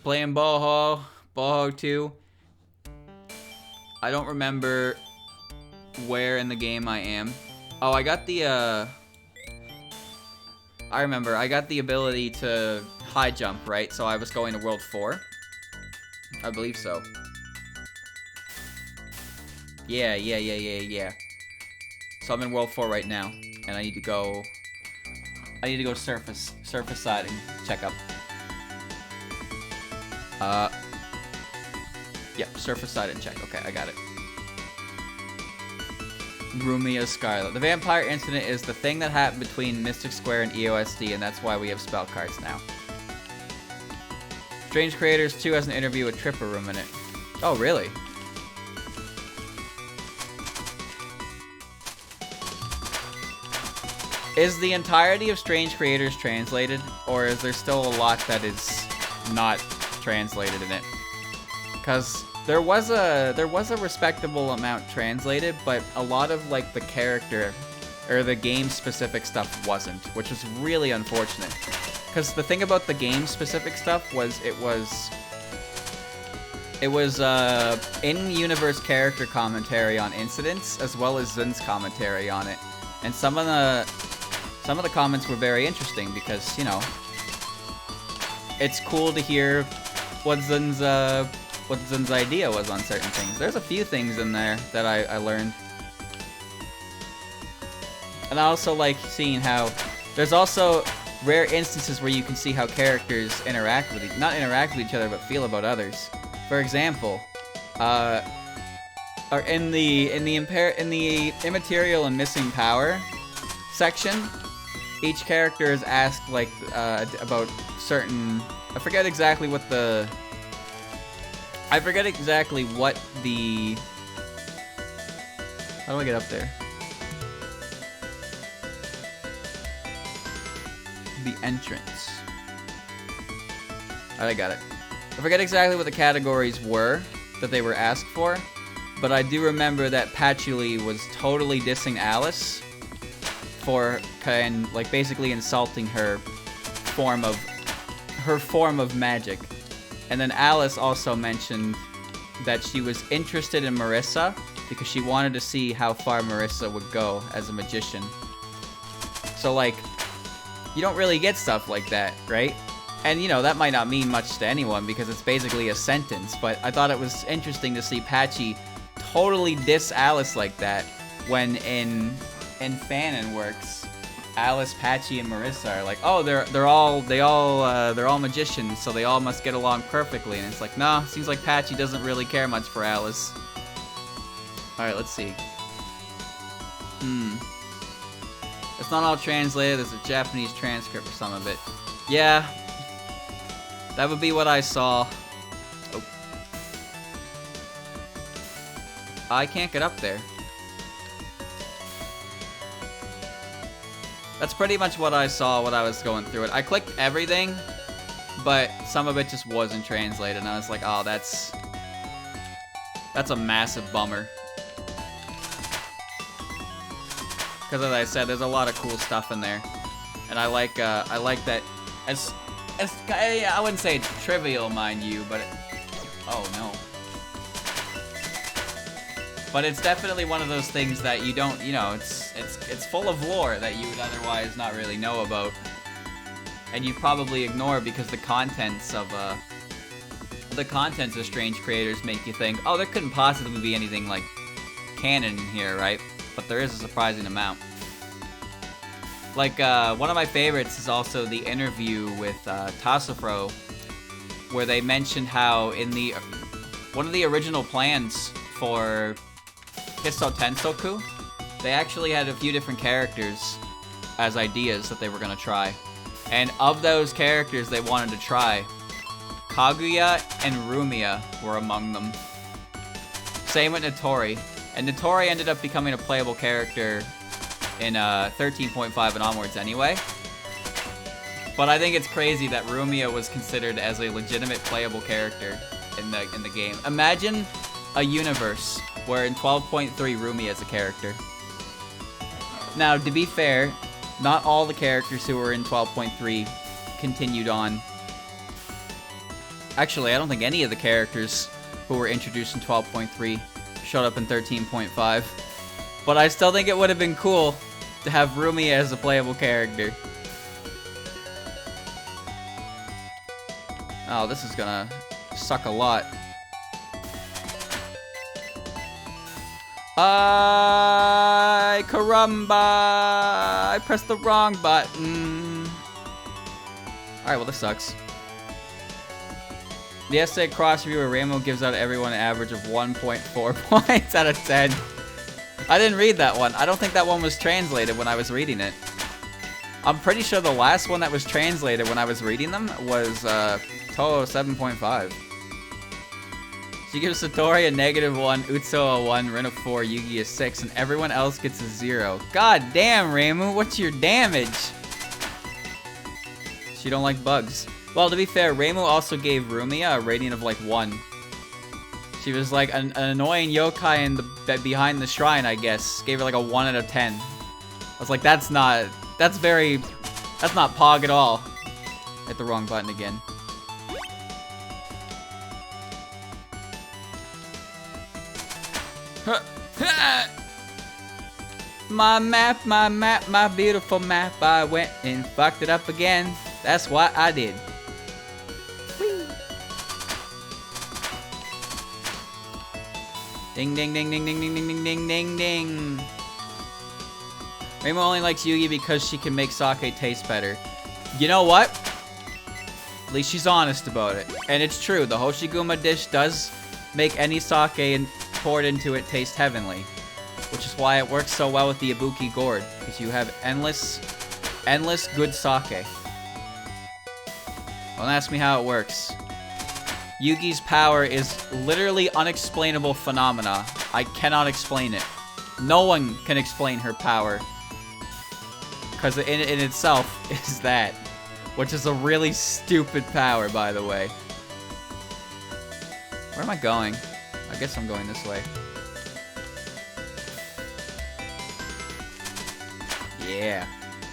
Playing Bouhou 2. I don't remember where in the game I am. Oh, I got the, I remember, I got the ability to high jump, right? So I was going to World 4. I believe so. Yeah. So I'm in World 4 right now, and I need to go surface side and check up. Yep, surface side and check. Okay, I got it. Rumia Scarlet. The vampire incident is the thing that happened between Mystic Square and EOSD, and that's why we have spell cards now. Strange Creators 2 has an interview with Tripper Room in it. Oh, really? Is the entirety of Strange Creators translated, or is there still a lot that is not translated in it? Because there was a respectable amount translated, but a lot of like the character or the game specific stuff wasn't, which is really unfortunate. Because the thing about the game specific stuff was it was in-universe character commentary on incidents as well as Zen's commentary on it, and some of the comments were very interesting because, you know, it's cool to hear what Zen's idea was on certain things. There's a few things in there that I learned. And I also like seeing how there's also rare instances where you can see how characters interact with not interact with each other, but feel about others. For example, or in the immaterial and missing power section, each character is asked like about certain. I forget exactly what the. How do I get up there? The entrance. Alright, I got it. I forget exactly what the categories were that they were asked for, but I do remember that Patchouli was totally dissing Alice for like basically insulting her form of magic. And then Alice also mentioned that she was interested in Marissa because she wanted to see how far Marissa would go as a magician. So like, you don't really get stuff like that, right? And you know, that might not mean much to anyone because it's basically a sentence, but I thought it was interesting to see Patchy totally diss Alice like that when in Fanon Works, Alice, Patchy, and Marissa are like, oh, they're all magicians, so they all must get along perfectly. And it's like, nah, seems like Patchy doesn't really care much for Alice. All right, let's see. It's not all translated. There's a Japanese transcript for some of it. Yeah, that would be what I saw. Oh, I can't get up there. That's pretty much what I saw when I was going through it. I clicked everything, but some of it just wasn't translated, and I was like, oh, that's a massive bummer. Because as I said, there's a lot of cool stuff in there, and I like that. I wouldn't say it's trivial, mind you, but oh no. But it's definitely one of those things that you don't, you know, it's full of lore that you would otherwise not really know about, and you'd probably ignore because the contents of Strange Creators make you think, oh, there couldn't possibly be anything like canon in here, right? But there is a surprising amount. Like one of my favorites is also the interview with Tassafro, where they mentioned how in one of the original plans for Hisso Tensoku, they actually had a few different characters as ideas that they were going to try. And of those characters they wanted to try, Kaguya and Rumia were among them. Same with Notori. And Notori ended up becoming a playable character in 13.5 and onwards anyway. But I think it's crazy that Rumia was considered as a legitimate playable character in the game. Imagine a universe where in 12.3 Rumia is a character. Now, to be fair, not all the characters who were in 12.3 continued on. Actually, I don't think any of the characters who were introduced in 12.3 showed up in 13.5. But I still think it would have been cool to have Rumi as a playable character. Oh, this is gonna suck a lot. Caramba! I pressed the wrong button. Alright, well this sucks. The essay cross review where Ramo gives out everyone an average of 1.4 points out of 10. I didn't read that one. I don't think that one was translated when I was reading it. I'm pretty sure the last one that was translated when I was reading them was Toho 7.5. She gives Satori a -1, Utsu a 1, Rin a 4, Yugi a 6, and everyone else gets a 0. God damn, Ramu, what's your damage? She don't like bugs. Well, to be fair, Ramu also gave Rumia a rating of like 1. She was like an annoying yokai in the behind the shrine, I guess. Gave her like a 1 out of 10. I was like, that's not Pog at all. Hit the wrong button again. My map, my beautiful map. I went and fucked it up again. That's what I did. Whee. Ding ding ding ding ding ding ding ding ding ding ding. Rainbow only likes Yugi because she can make sake taste better. You know what? At least she's honest about it. And it's true, the Hoshiguma dish does make any sake and poured into it taste heavenly. Which is why it works so well with the Ibuki gourd. Because you have endless good sake. Don't ask me how it works. Yugi's power is literally unexplainable phenomena. I cannot explain it. No one can explain her power. Because in itself is that. Which is a really stupid power, by the way. Where am I going? I guess I'm going this way. Yeah.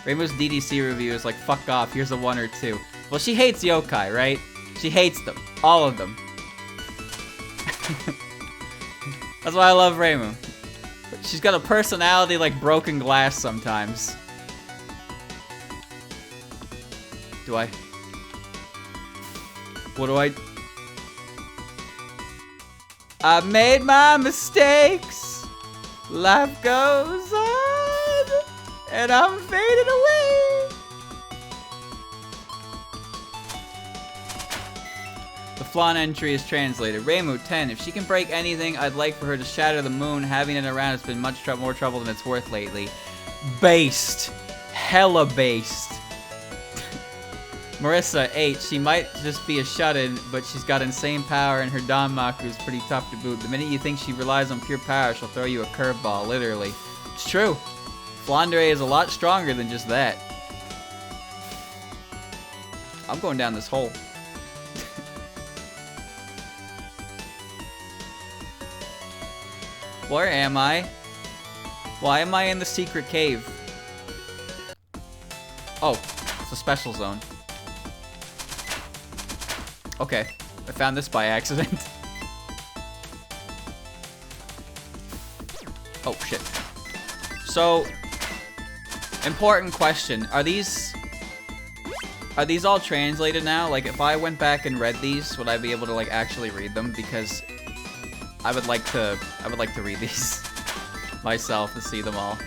Rainbow's DDC review is like, fuck off, here's a 1 or 2. Well, she hates yokai, right? She hates them. All of them. That's why I love Reimu. She's got a personality like broken glass sometimes. What do I... I made my mistakes. Life goes on. And I'm fading away. The Flan entry is translated. Reimu 10. If she can break anything, I'd like for her to shatter the moon. Having it around has been much more trouble than it's worth lately. Based. Hella based. Marissa 8. She might just be a shut-in, but she's got insane power and her Danmaku is pretty tough to boot. The minute you think she relies on pure power, she'll throw you a curveball, literally. It's true. Flandre is a lot stronger than just that. I'm going down this hole. Where am I? Why am I in the secret cave? Oh, it's a special zone. Okay, I found this by accident. Oh, shit. So, important question. Are these all translated now? Like, if I went back and read these, would I be able to, like, actually read them? Because I would like to read these myself to see them all.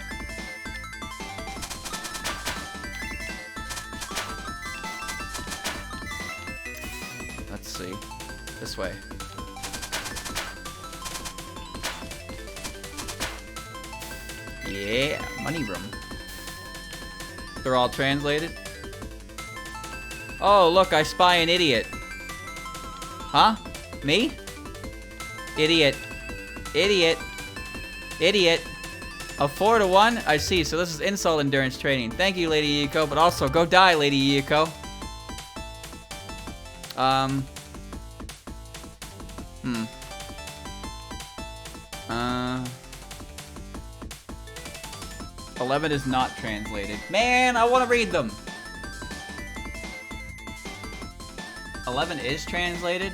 Let's see. This way. Yeah, money room. They're all translated. Oh, look, I spy an idiot. Huh? Me? Idiot. Idiot. Idiot. A 4 to 1? I see, so this is insult endurance training. Thank you, Lady Yiko, but also go die, Lady Yiko. 11 is not translated. Man, I want to read them. 11 is translated?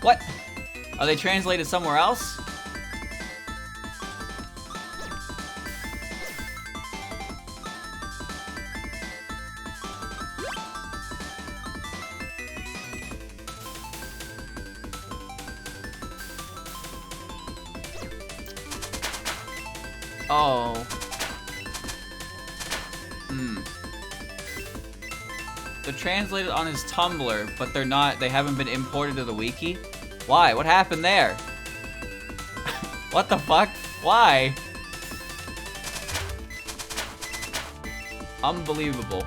What? Are they translated somewhere else? Oh. They're translated on his Tumblr, but they're not, they haven't been imported to the wiki? Why? What happened there? What the fuck? Why? Unbelievable.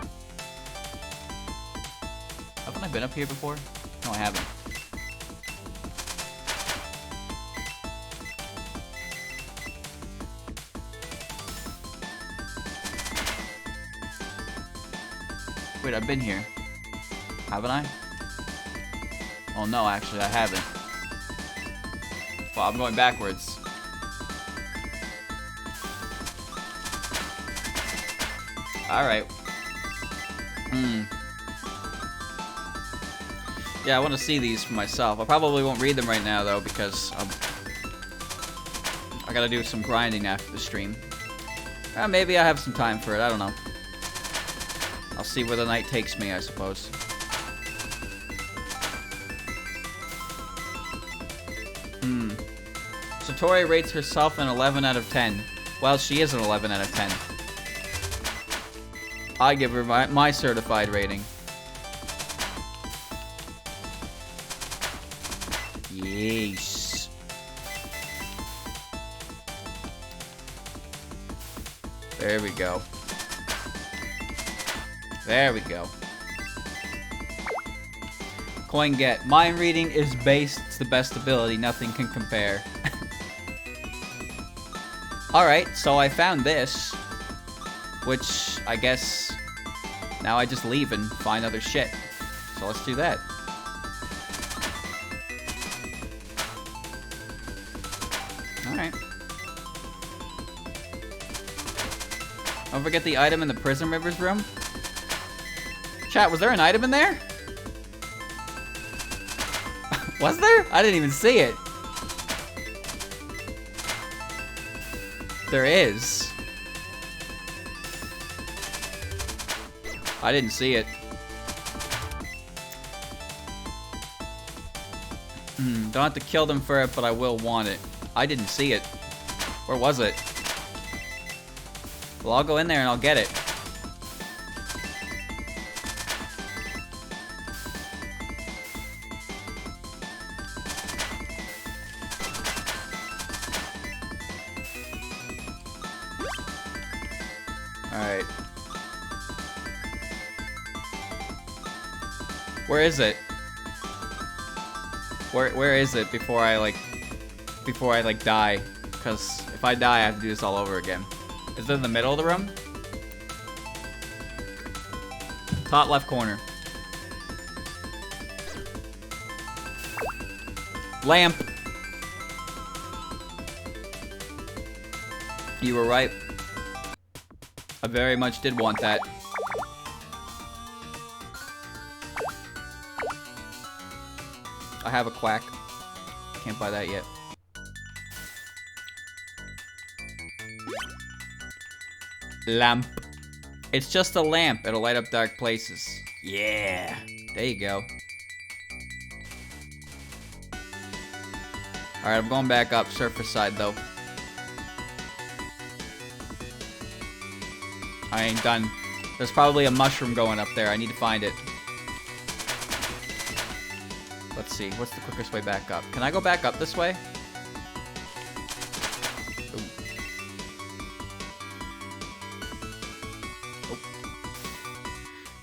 Haven't I been up here before? No, I haven't. Wait, I've been here. Haven't I? Oh no, actually I haven't. Well, I'm going backwards. Alright. Yeah, I want to see these for myself. I probably won't read them right now though, because I gotta do some grinding after the stream. Maybe I have some time for it, I don't know. I'll see where the night takes me, I suppose. Satori rates herself an 11 out of 10. Well, she is an 11 out of 10. I give her my certified rating. Yes. There we go. There we go. Coin get. Mind reading is base to the best ability. Nothing can compare. Alright, so I found this. Which, I guess, now I just leave and find other shit. So let's do that. Alright. Don't forget the item in the Prism Rivers room. Chat, was there an item in there? Was there? I didn't even see it. There is. I didn't see it. Don't have to kill them for it, but I will want it. I didn't see it. Where was it? Well, I'll go in there and I'll get it. Alright. Where is it? Where is it before I die? Because if I die, I have to do this all over again. Is it in the middle of the room? Top left corner. Lamp. You were right. I very much did want that. I have a quack. Can't buy that yet. Lamp. It's just a lamp. It'll light up dark places. Yeah. There you go. Alright, I'm going back up. Surface side, though. I ain't done. There's probably a mushroom going up there. I need to find it. Let's see. What's the quickest way back up? Can I go back up this way? Ooh. Oh.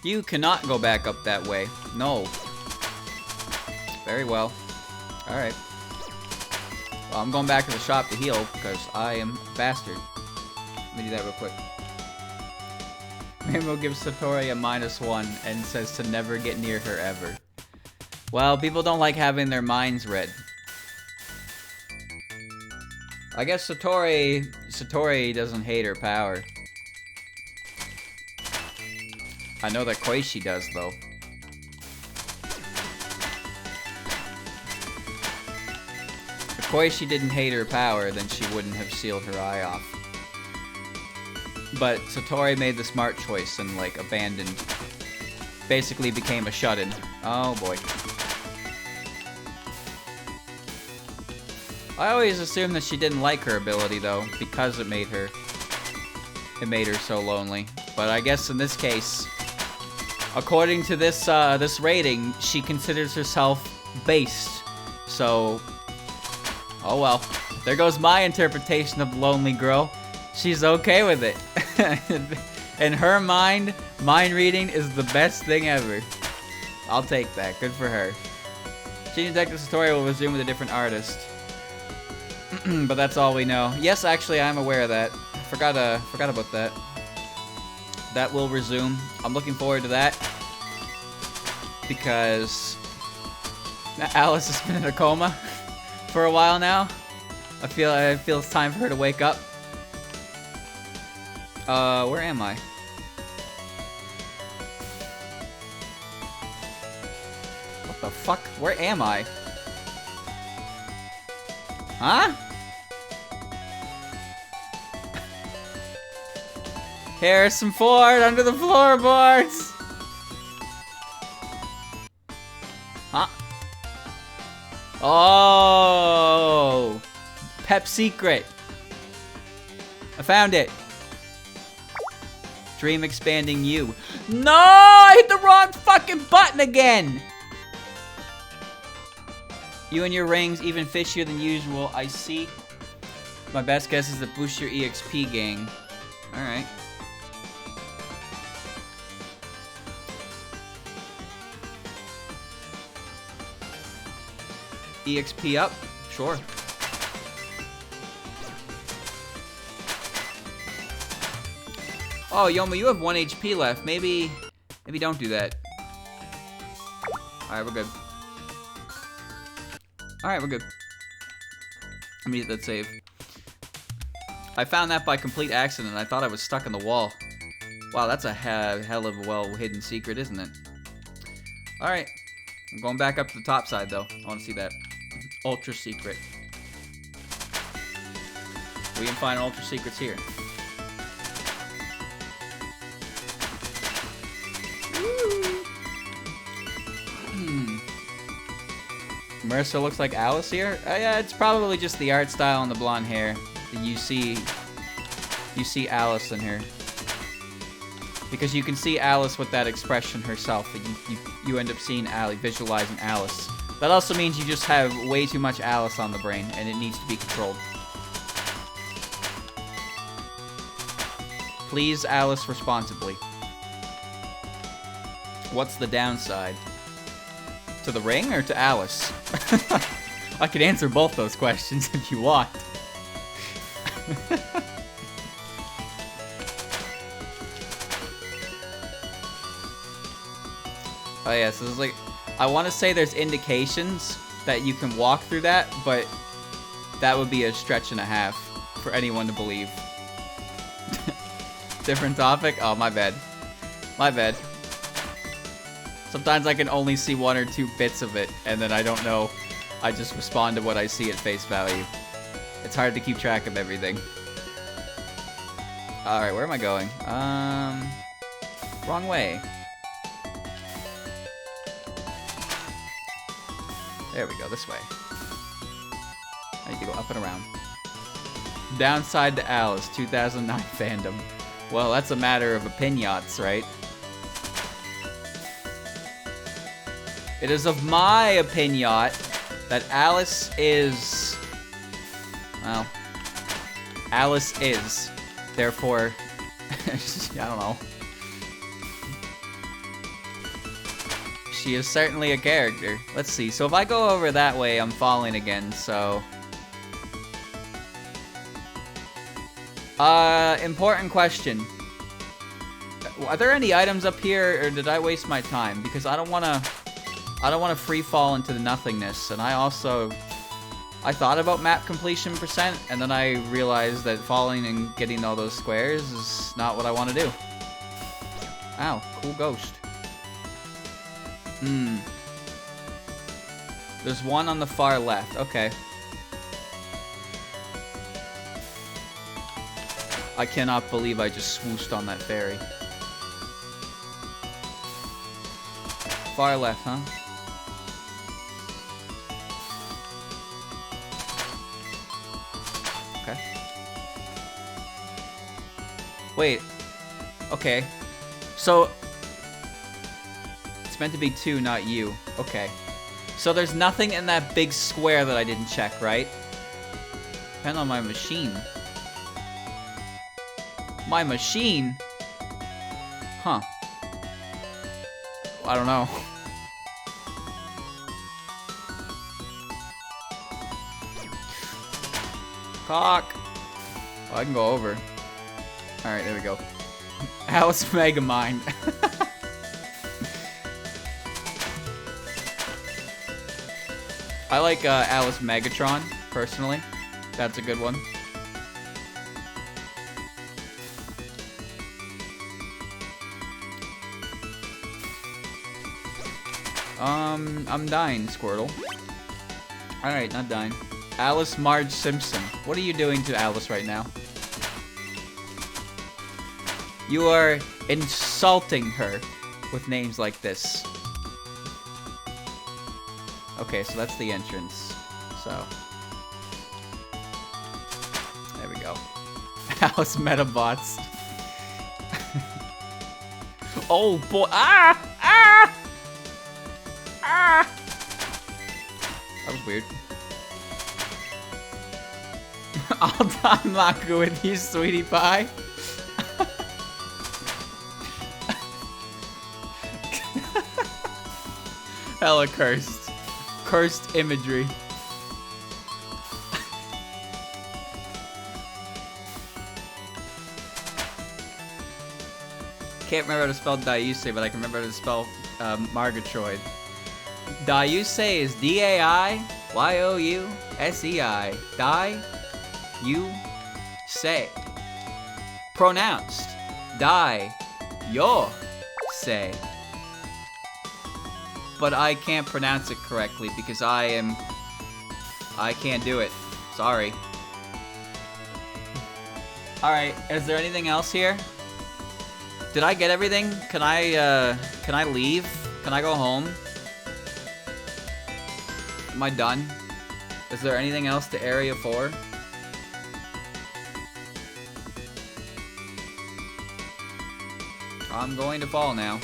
You cannot go back up that way. No. Very well. Alright. Well, I'm going back to the shop to heal because I am a bastard. Let me do that real quick. Rainbow gives Satori a -1 and says to never get near her ever. Well, people don't like having their minds read. I guess Satori doesn't hate her power. I know that Koichi does, though. course she didn't hate her power, then she wouldn't have sealed her eye off. But Satori made the smart choice and, like, abandoned. Basically became a shut-in. Oh, boy. I always assumed that she didn't like her ability, though, because it made her so lonely. But I guess in this case, according to this this rating, she considers herself based. So, oh well. There goes my interpretation of lonely girl. She's okay with it. In her mind reading is the best thing ever. I'll take that. Good for her. Genie Detective Satori will resume with a different artist. But that's all we know. Yes, actually, I'm aware of that. Forgot about that. That will resume. I'm looking forward to that. Because Alice has been in a coma for a while now. I feel it's time for her to wake up. Where am I? What the fuck? Where am I? Huh? Harrison Ford under the floorboards! Huh? Oh! Pep secret! I found it! Dream expanding you. No! I hit the wrong fucking button again! You and your rings even fishier than usual, I see. My best guess is to boost your EXP gang. Alright. EXP up? Sure. Oh, Youyoumu, you have 1 HP left. Maybe don't do that. Alright, we're good. Alright, we're good. Let me hit that save. I found that by complete accident. I thought I was stuck in the wall. Wow, that's a hell of a well-hidden secret, isn't it? Alright. I'm going back up to the top side, though. I want to see that. Ultra secret. We can find ultra secrets here. Mercer looks like Alice here? Yeah, it's probably just the art style and the blonde hair. You see Alice in her. Because you can see Alice with that expression herself. You end up seeing visualizing Alice. That also means you just have way too much Alice on the brain, and it needs to be controlled. Please Alice responsibly. What's the downside? To the ring or to Alice? I could answer both those questions if you want. Oh yeah, so there's like, I want to say there's indications that you can walk through that, but that would be a stretch and a half for anyone to believe. Different topic? Oh, my bad. My bad. Sometimes I can only see 1 or 2 bits of it, and then I don't know. I just respond to what I see at face value. It's hard to keep track of everything. Alright, where am I going? Wrong way. There we go, this way. I need to go up and around. Downside to Alice, 2009 fandom. Well, that's a matter of opinions, right? It is of my opinion that Alice is... Well... Alice is. Therefore... I don't know. She is certainly a character. Let's see. So if I go over that way, I'm falling again, so... Important question. Are there any items up here, or did I waste my time? Because I don't want to free fall into the nothingness, and I thought about map completion %, and then I realized that falling and getting all those squares is not what I want to do. Ow, cool ghost. There's one on the far left, okay. I cannot believe I just swooshed on that fairy. Far left, huh? Okay. Wait. Okay. So... it's meant to be 2, not you. Okay. So there's nothing in that big square that I didn't check, right? Depend on my machine. My machine? Huh. I don't know. Cock. Oh, I can go over. Alright, there we go. Alice Megamind. I like Alice Megatron, personally. That's a good one. I'm dying, Squirtle. Alright, not dying. Alice Marge Simpson. What are you doing to Alice right now? You are insulting her with names like this. Okay, so that's the entrance. So. There we go. Alice Metabots. Oh boy. Ah! Ah! Ah! That was weird. I'll time lock with you, sweetie pie. Hella cursed. Cursed imagery. Can't remember how to spell Daiusei, but I can remember how to spell Margatroyd. Daiusei is D-A-I-Y-O-U-S-E-I. Dai-you-sei. Pronounced. Dai-yo-sei. But I can't pronounce it correctly because I can't do it. Sorry. Alright, is there anything else here? Did I get everything? Can I leave? Can I go home? Am I done? Is there anything else to Area 4? I'm going to fall now.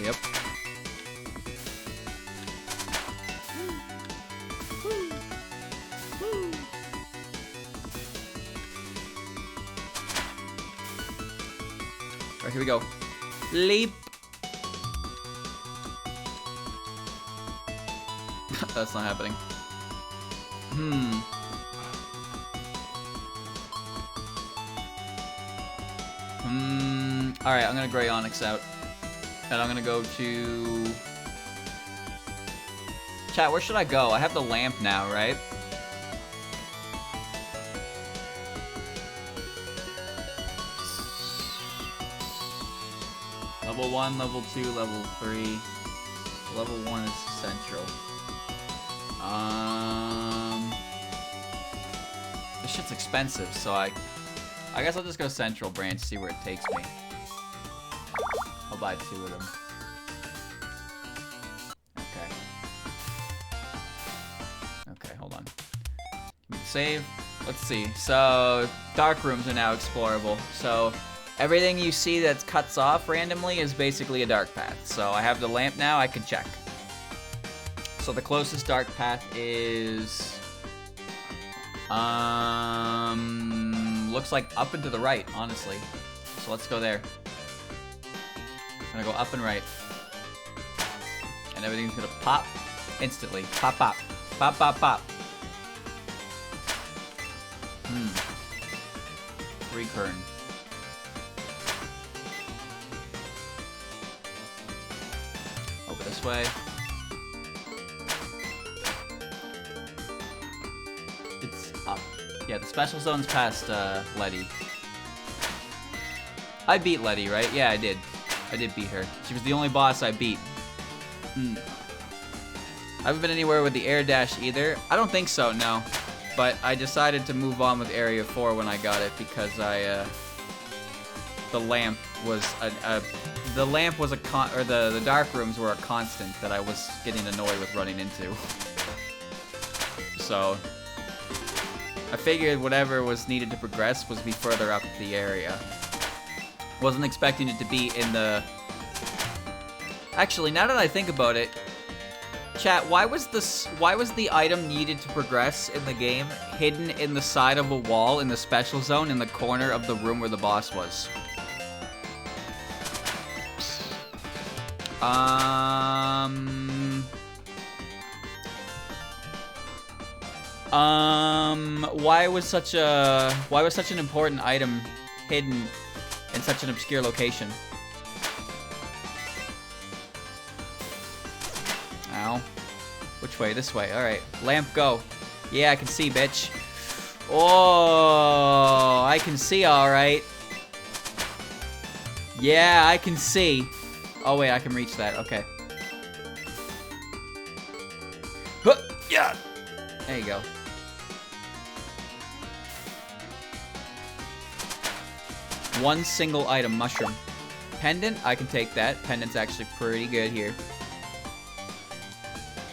Yep. Alright, here we go. Leap. That's not happening. Alright, I'm gonna gray onyx out. And I'm gonna go to... Chat, where should I go? I have the lamp now, right? Level 1, level 2, level 3. Level 1 is central. This shit's expensive, so I guess I'll just go central branch, see where it takes me. I'll buy 2 of them. Okay. Okay, hold on. Save. Let's see. So, dark rooms are now explorable. So, everything you see that cuts off randomly is basically a dark path. So, I have the lamp now, I can check. So, the closest dark path is... looks like up and to the right, honestly. So, let's go there. I'm gonna go up and right. And everything's gonna pop instantly. Pop, pop. Pop, pop, pop. Recurrent. Over this way. It's up. Yeah, the special zone's past Letty. I beat Letty, right? Yeah, I did. I did beat her. She was the only boss I beat. I haven't been anywhere with the air dash either. I don't think so, no. But I decided to move on with Area 4 when I got it because I the lamp was the dark rooms were a constant that I was getting annoyed with running into. So I figured whatever was needed to progress was be further up the area. Wasn't expecting it to be in the... Actually, now that I think about it, chat, why was the item needed to progress in the game hidden in the side of a wall in the special zone in the corner of the room where the boss was? Why was such an important item hidden in such an obscure location? Ow. Which way? This way. Alright. Lamp, go. Yeah, I can see, bitch. Oh, I can see, alright. Yeah, I can see. Oh, wait, I can reach that. Okay. Huh, yeah. There you go. One single item, mushroom. Pendant, I can take that. Pendant's actually pretty good here.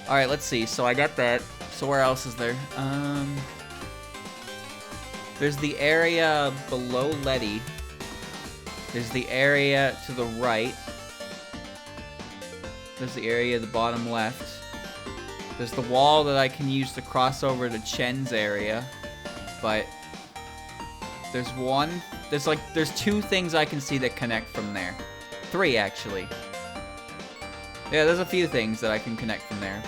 Alright, let's see. So I got that. So where else is there? There's the area below Letty. There's the area to the right. There's the area at the bottom left. There's the wall that I can use to cross over to Chen's area. But there's two things I can see that connect from there. 3, actually. Yeah, there's a few things that I can connect from there.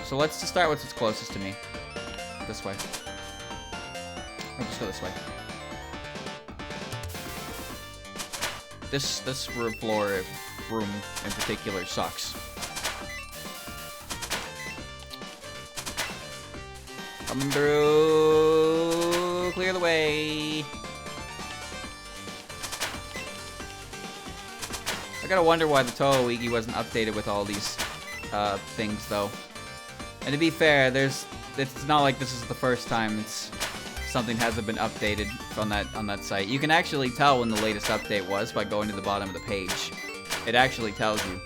So let's just start with what's closest to me. This way. Or just go this way. This floor room in particular sucks. Coming through. Clear the way. I gotta wonder why the Toho wiki wasn't updated with all these things, though. And to be fair, it's not like this is the first time something hasn't been updated on that site. You can actually tell when the latest update was by going to the bottom of the page. It actually tells you.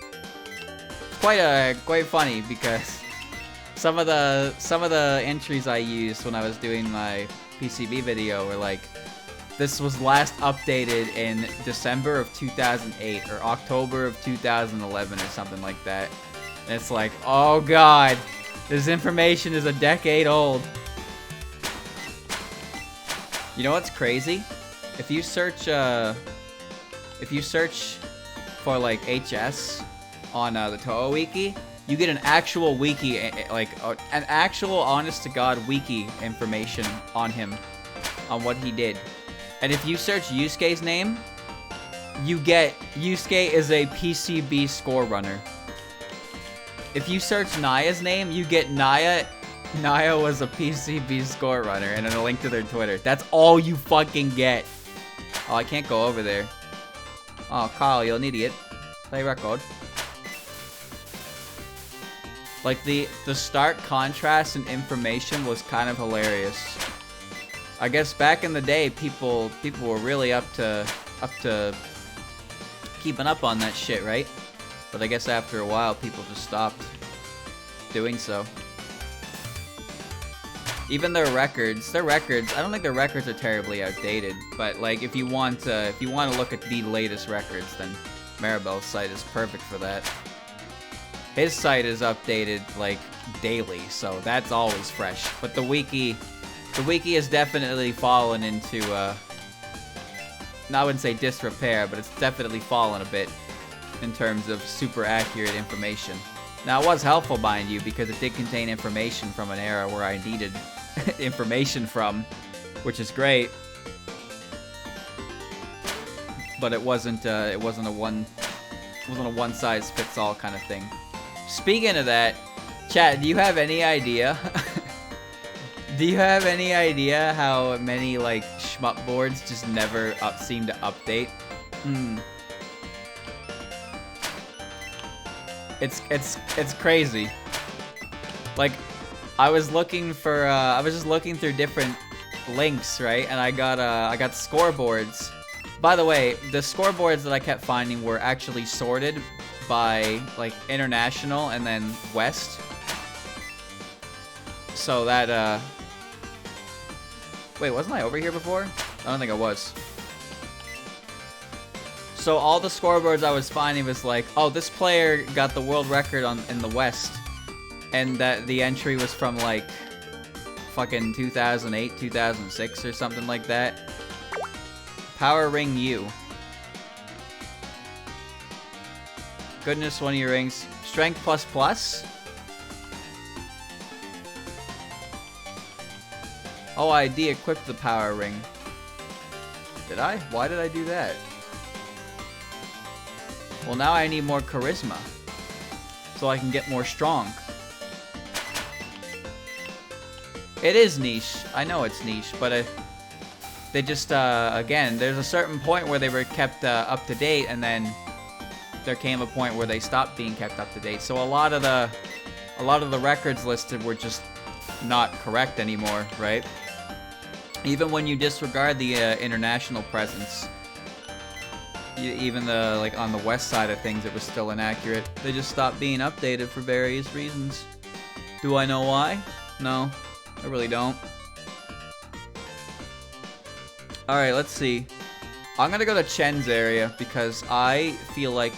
It's quite funny because some of the entries I used when I was doing my PCB video were like, this was last updated in December of 2008 or October of 2011 or something like that. And it's like, oh god, this information is a decade old. You know what's crazy? If you search for like HS on the Toho wiki, you get an actual wiki, like an actual honest to god wiki information on him, on what he did. And if you search Yusuke's name, you get Yusuke is a PCB score runner. If you search Naya's name, you get Naya was a PCB score runner, and then a link to their Twitter. That's all you fucking get. Oh, I can't go over there. Oh, Carl, you're an idiot. Play record. Like, the stark contrast in information was kind of hilarious. I guess back in the day, people were really up to keeping up on that shit, right? But I guess after a while, people just stopped doing so. Even their records, I don't think their records are terribly outdated. But like, if you want to look at the latest records, then Maribel's site is perfect for that. His site is updated like daily, so that's always fresh. But the wiki has definitely fallen into, I wouldn't say disrepair, but it's definitely fallen a bit in terms of super accurate information. Now, it was helpful, mind you, because it did contain information from an era where I needed information from, which is great. But it wasn't a one-size-fits-all kind of thing. Speaking of that, chat, do you have any idea? Do you have any idea how many like shmup boards just never seem to update? It's crazy. Like, I was just looking through different links, right? And I got scoreboards, By the way, the scoreboards that I kept finding were actually sorted by, like, international and then West. So that, Wait, wasn't I over here before? I don't think I was. So all the scoreboards I was finding was like, oh, this player got the world record in the West. And that the entry was from, like, fucking 2008, 2006 or something like that. Power Ring U. Goodness, one of your rings. Strength plus plus? Oh, I de-equipped the power ring. Did I? Why did I do that? Well, now I need more charisma. So I can get more strong. It is niche. I know it's niche, but they just, again, there's a certain point where they were kept up to date, and then there came a point where they stopped being kept up to date. So a lot of the records listed were just not correct anymore, right? Even when you disregard the international presence, even the, like, on the west side of things, it was still inaccurate. They just stopped being updated for various reasons. Do I know why? No, I really don't. Alright, let's see. I'm gonna go to Chen's area because I feel like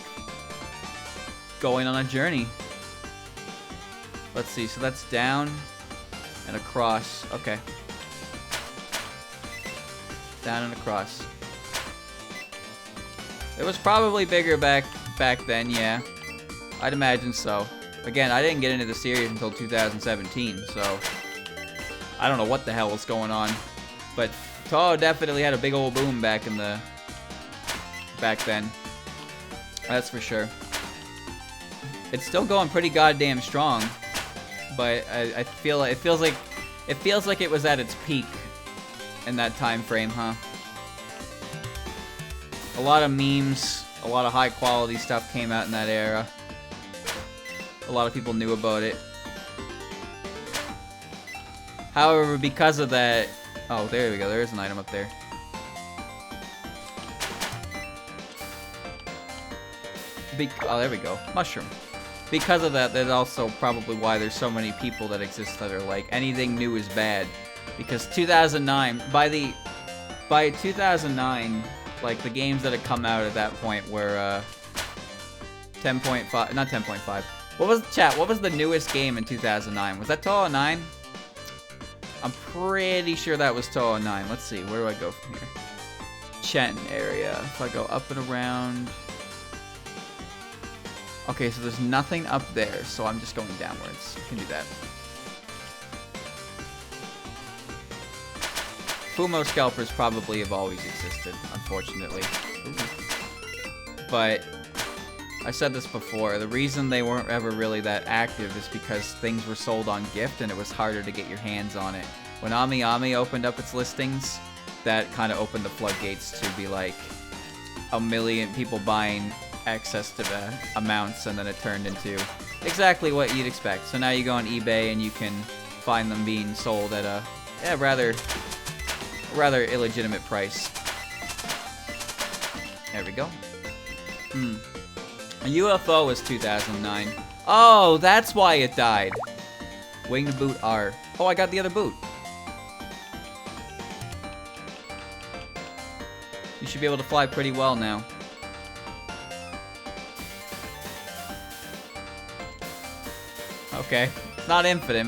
going on a journey. Let's see, so that's down and across. Okay. Down and across. It was probably bigger back then, yeah. I'd imagine so. Again, I didn't get into the series until 2017, so I don't know what the hell was going on. But Toho definitely had a big old boom back then. That's for sure. It's still going pretty goddamn strong, but I feel like it feels like it was at its peak in that time frame, huh? A lot of memes, a lot of high quality stuff came out in that era. A lot of people knew about it. However, because of that... Oh, there we go. There is an item up there. Oh, there we go. Mushroom. Because of that, that's also probably why there's so many people that exist that are like, anything new is bad. Because 2009, by 2009, like, the games that had come out at that point were, 10.5, not 10.5. What was the newest game in 2009? Was that Toho 9? I'm pretty sure that was Toho 9. Let's see, where do I go from here? Chen area. If I go up and around... Okay, so there's nothing up there, so I'm just going downwards. I can do that. Fumo scalpers probably have always existed, unfortunately. Ooh. But I said this before, the reason they weren't ever really that active is because things were sold on gift and it was harder to get your hands on it. When Ami Ami opened up its listings, that kind of opened the floodgates to be like a million people buying access to the amounts, and then it turned into exactly what you'd expect. So now you go on eBay and you can find them being sold at a rather illegitimate price. There we go. A UFO was 2009. Oh, that's why it died. Winged boot R. Oh, I got the other boot. You should be able to fly pretty well now. Okay, it's not infinite.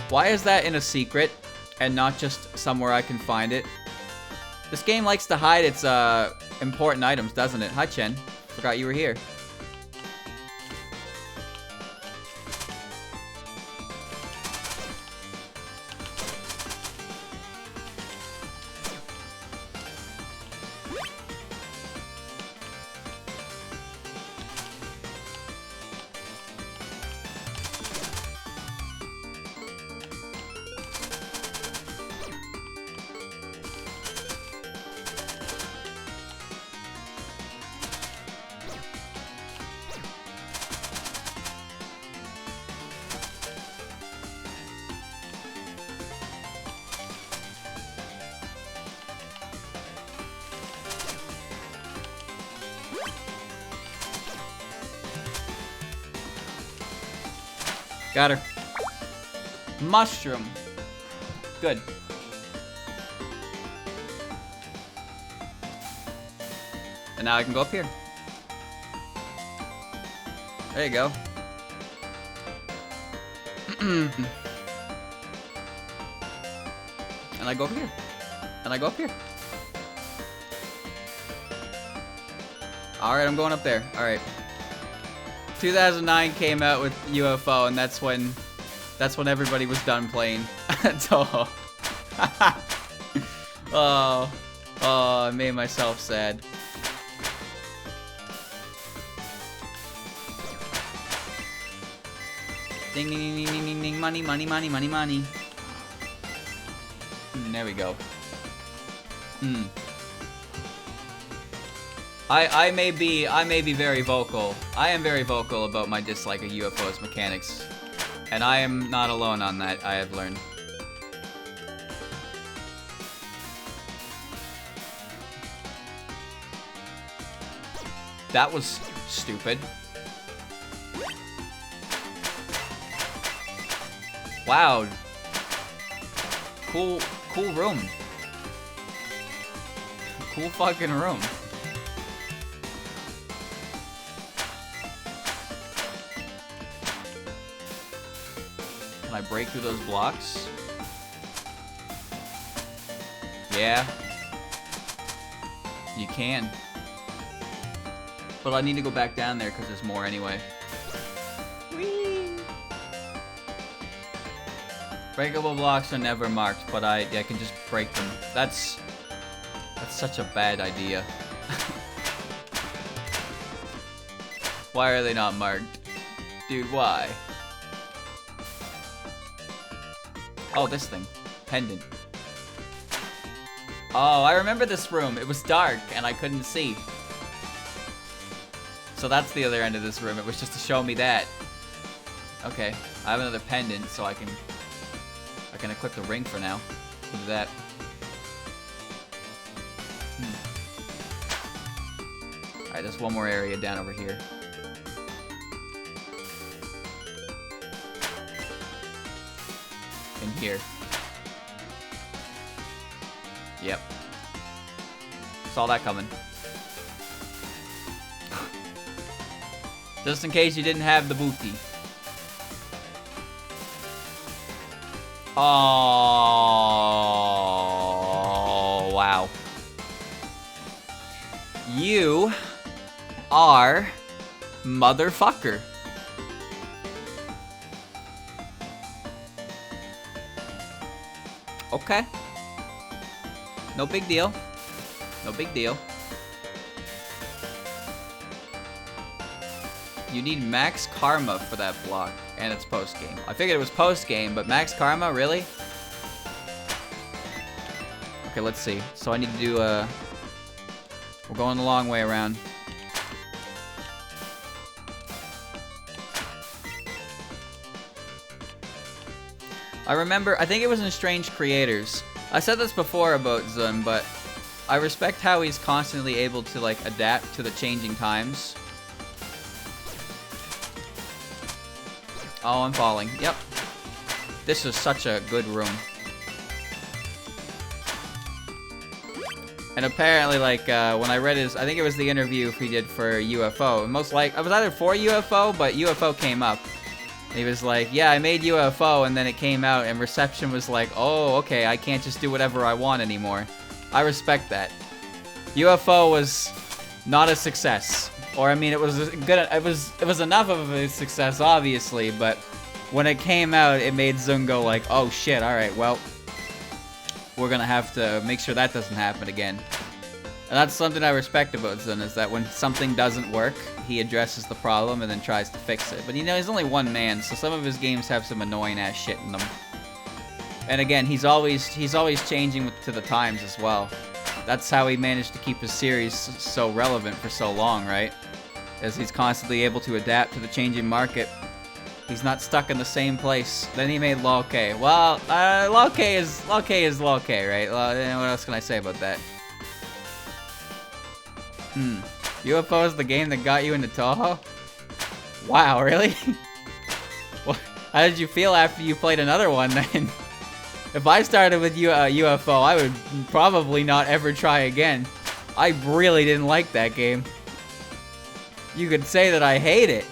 Why is that in a secret and not just somewhere I can find it? This game likes to hide its important items, doesn't it? Hi, Chen. Forgot you were here. Got her. Mushroom. Good. And now I can go up here. There you go. And I go up here. And I go up here. Alright, I'm going up there. Alright. 2009 came out with UFO, and that's when everybody was done playing. So, oh, I made myself sad. Ding ding ding ding ding ding, money, money, money, money, money. There we go. I may be very vocal. I am very vocal about my dislike of UFO's mechanics. And I am not alone on that, I have learned. That was stupid. Wow. Cool room. Cool fucking room. Can I break through those blocks? Yeah. You can. But I need to go back down there because there's more anyway. Whee! Breakable blocks are never marked, but I can just break them. That's such a bad idea. Why are they not marked? Dude, why? Oh, this thing. Pendant. Oh, I remember this room. It was dark, and I couldn't see. So that's the other end of this room. It was just to show me that. Okay, I have another pendant, so I can equip the ring for now. Look at that. Alright, there's one more area down over here. In here. Yep. Saw that coming. Just in case you didn't have the booty. Oh, wow. You are motherfucker. Okay. No big deal. No big deal. You need max karma for that block, and it's post-game. I figured it was post-game, but max karma, really? Okay, let's see. So I need to do we're going the long way around. I remember, I think it was in Strange Creators. I said this before about Zun, but I respect how he's constantly able to, like, adapt to the changing times. Oh, I'm falling. Yep. This is such a good room. And apparently, like, when I read his, I think it was the interview he did for UFO. Most like, I was either for UFO, but UFO came up. He was like, yeah, I made UFO, and then it came out, and reception was like, oh, okay, I can't just do whatever I want anymore. I respect that. UFO was not a success. Or, I mean, it was good. It was enough of a success, obviously, but when it came out, it made Zun go like, oh shit, alright, well, we're gonna have to make sure that doesn't happen again. And that's something I respect about Zun, is that when something doesn't work, he addresses the problem and then tries to fix it. But you know, he's only one man, so some of his games have some annoying ass shit in them. And again, he's always changing to the times as well. That's how he managed to keep his series so relevant for so long, right? As he's constantly able to adapt to the changing market. He's not stuck in the same place. Then he made LOL-K. Well, LOL-K is LOL-K, right? What else can I say about that? UFO is the game that got you into Toho? Wow, really? Well, How did you feel after you played another one then? If I started with UFO, I would probably not ever try again. I really didn't like that game. You could say that I hate it.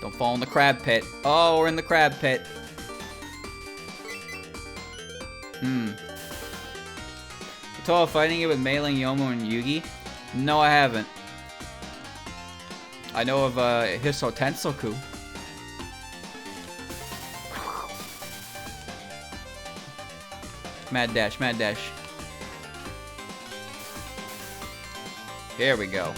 Don't fall in the crab pit. Oh, we're in the crab pit. Total fighting it with Mei-Ling, Youyoumu, and Yugi? No, I haven't. I know of Hiso Tensoku. Mad dash, mad dash. Here we go.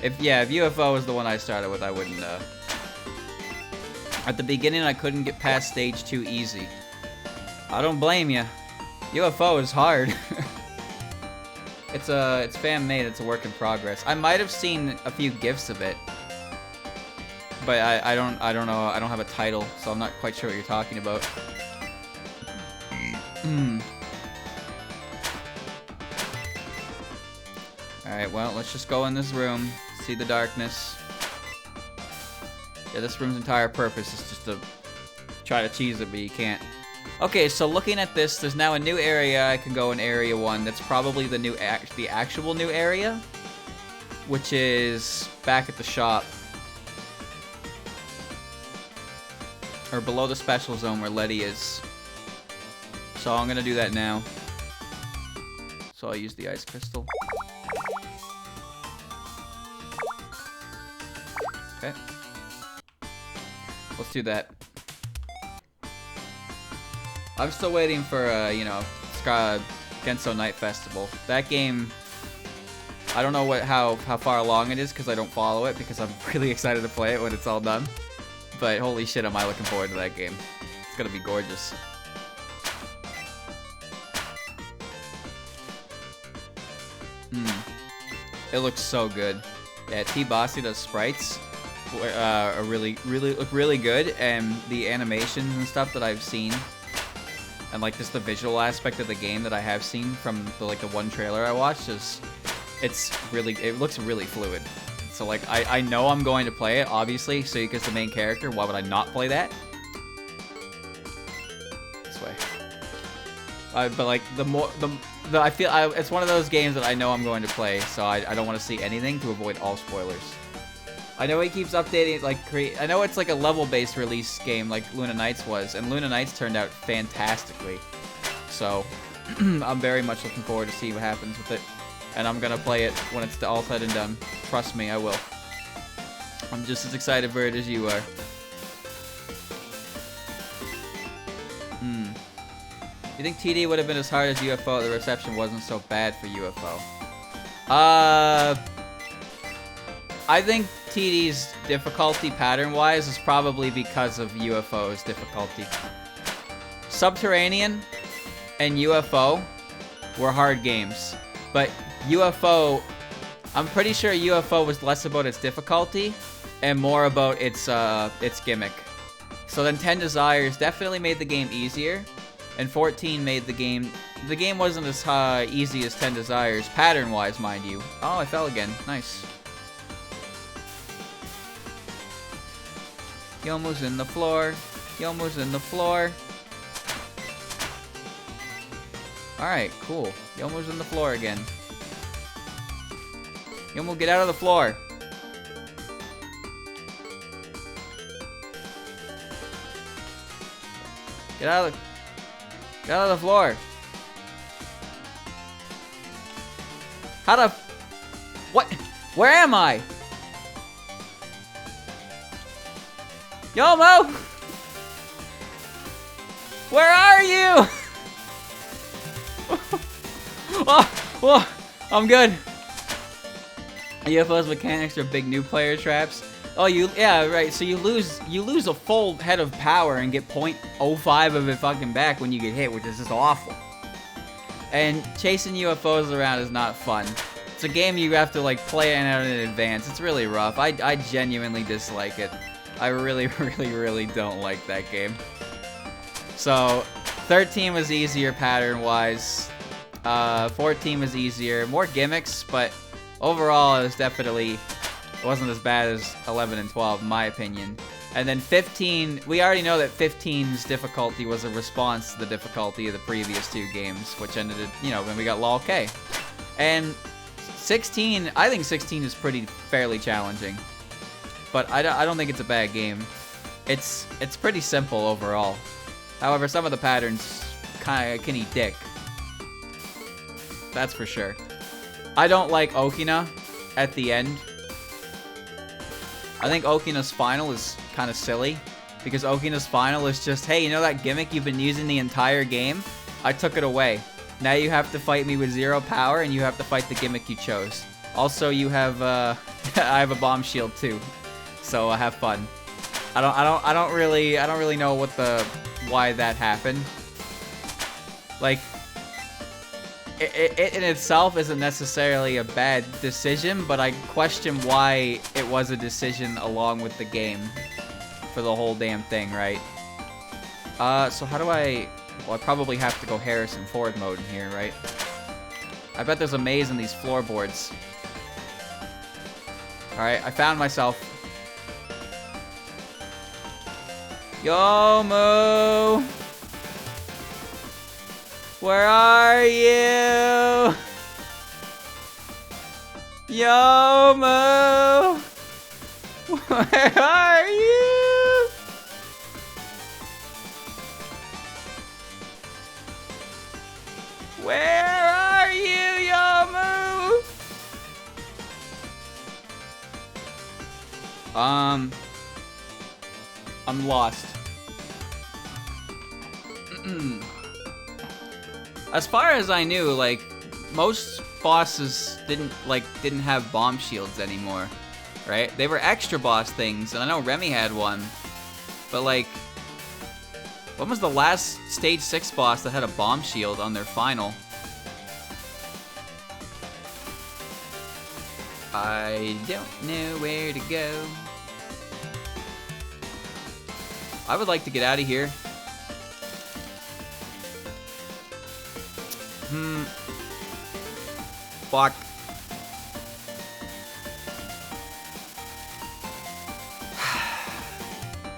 If UFO was the one I started with, I wouldn't, At the beginning, I couldn't get past stage 2 easy. I don't blame you. UFO is hard. It's fan-made, it's a work in progress. I might have seen a few GIFs of it. But I don't know, I don't have a title, so I'm not quite sure what you're talking about. Alright, well, let's just go in this room, see the darkness. Yeah, this room's entire purpose is just to try to cheese it, but you can't. Okay, so looking at this, there's now a new area. I can go in Area 1. That's probably the actual new area, which is back at the shop. Or below the special zone where Letty is. So I'm gonna do that now. So I'll use the ice crystal. Okay. Let's do that. I'm still waiting for, you know, Genso Night Festival. That game, I don't know how far along it is because I don't follow it because I'm really excited to play it when it's all done. But holy shit, am I looking forward to that game. It's gonna be gorgeous. It looks so good. Yeah, T-Bossy does sprites. Are look really good, and the animations and stuff that I've seen, and like just the visual aspect of the game that I have seen from the one trailer I watched, it looks really fluid. So like I know I'm going to play it, obviously, so because the main character, why would I not play that? This way. But like I feel it's one of those games that I know I'm going to play, so I don't want to see anything to avoid all spoilers. I know he keeps updating, I know it's like a level-based release game like Luna Nights was, and Luna Nights turned out fantastically. So, I'm very much looking forward to see what happens with it. And I'm gonna play it when it's all said and done. Trust me, I will. I'm just as excited for it as you are. You think TD would have been as hard as UFO? The reception wasn't so bad for UFO. I think TD's difficulty pattern-wise is probably because of UFO's difficulty. Subterranean and UFO were hard games, but UFO, I'm pretty sure UFO was less about its difficulty and more about its gimmick. So then 10 Desires definitely made the game easier, and 14 made the game wasn't as easy as 10 Desires, pattern-wise, mind you. Oh, I fell again. Nice. Youyoumu's in the floor. Youyoumu's in the floor. Alright, cool. Youyoumu's in the floor again. Youyoumu, get out of the floor. Get out of the floor. How the... What? Where am I? Youyoumu! Where are you? Oh, I'm good. UFO's mechanics are big new player traps. Oh, yeah, right. So you lose a full head of power and get 0.05 of it fucking back when you get hit, which is just awful. And chasing UFOs around is not fun. It's a game you have to play it out in advance. It's really rough. I genuinely dislike it. I really, really, really don't like that game. So, 13 was easier pattern-wise. 14 was easier. More gimmicks, but overall it was definitely... It wasn't as bad as 11 and 12, in my opinion. And then 15... We already know that 15's difficulty was a response to the difficulty of the previous 2 games, which ended, you know, when we got LOL K. And 16... I think 16 is fairly challenging. But I don't think it's a bad game. It's pretty simple overall. However, some of the patterns kind of can eat dick. That's for sure. I don't like Okina at the end. I think Okina's final is kind of silly. Because Okina's final is just, hey, you know that gimmick you've been using the entire game? I took it away. Now you have to fight me with 0 power and you have to fight the gimmick you chose. Also, you have, I have a bomb shield too. So have fun. I don't really know why that happened. Like, it in itself isn't necessarily a bad decision, but I question why it was a decision along with the game for the whole damn thing, right? So how do I... Well, I probably have to go Harrison Ford mode in here, right? I bet there's a maze in these floorboards. Alright, I found myself. Youyoumu! Where are you? Youyoumu! Where are you? Where are you, Youyoumu? I'm lost. As far as I knew, like, most bosses didn't have bomb shields anymore, right? They were extra boss things, and I know Remy had one, but like, when was the last stage 6 boss that had a bomb shield on their final? I don't know where to go. I would like to get out of here. Fuck.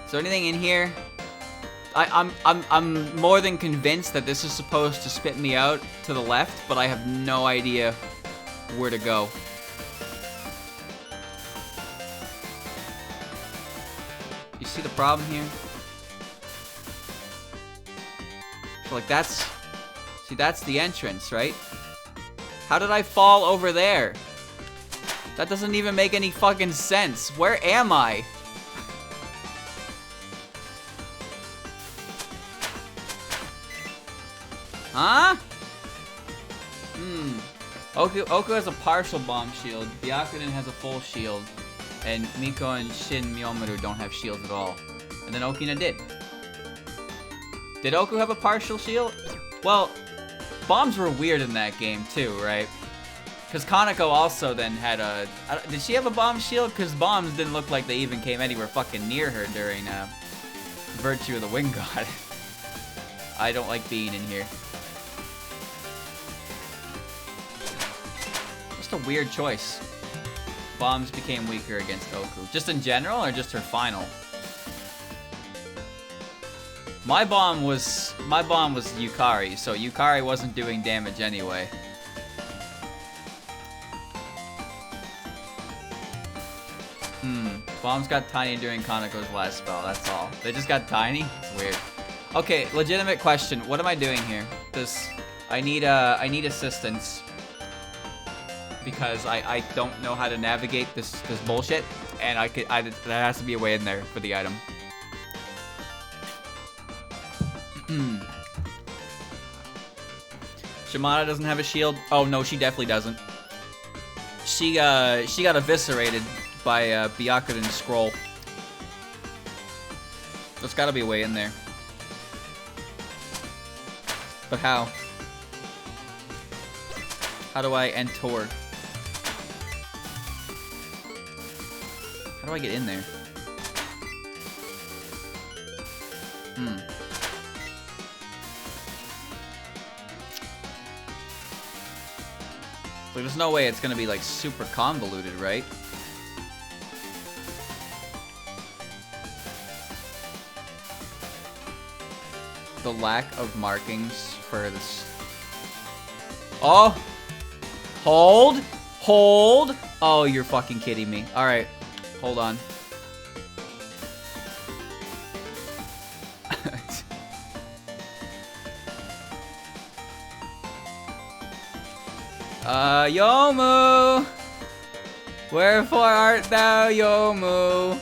Is there anything in here? I'm more than convinced that this is supposed to spit me out to the left, but I have no idea where to go. You see the problem here? So like that's... See, that's the entrance, right? How did I fall over there? That doesn't even make any fucking sense. Where am I? Huh? Oku has a partial bomb shield. Byakuren has a full shield. And Miko and Shin Myomaru don't have shields at all. And then Okina did. Did Oku have a partial shield? Well, bombs were weird in that game too, right? Because Kaneko also then had a... Did she have a bomb shield? Because bombs didn't look like they even came anywhere fucking near her during Virtue of the Wind God. I don't like being in here. Just a weird choice. Bombs became weaker against Oku. Just in general, or just her final? My bomb was Yukari, so Yukari wasn't doing damage anyway. Bombs got tiny during Kaneko's last spell, that's all. They just got tiny? It's weird. Okay, legitimate question. What am I doing here? I need assistance. Because I don't know how to navigate this bullshit, and there has to be a way in there for the item. Shimada doesn't have a shield. Oh no, she definitely doesn't. She got eviscerated by Byakuren's scroll. There's gotta be a way in there. But how? How do I enter? How do I get in there? So there's no way it's gonna be like super convoluted, right? The lack of markings for this. Oh! Hold! Hold! Oh, you're fucking kidding me. Alright. Hold on. Youyoumu! Wherefore art thou, Youyoumu?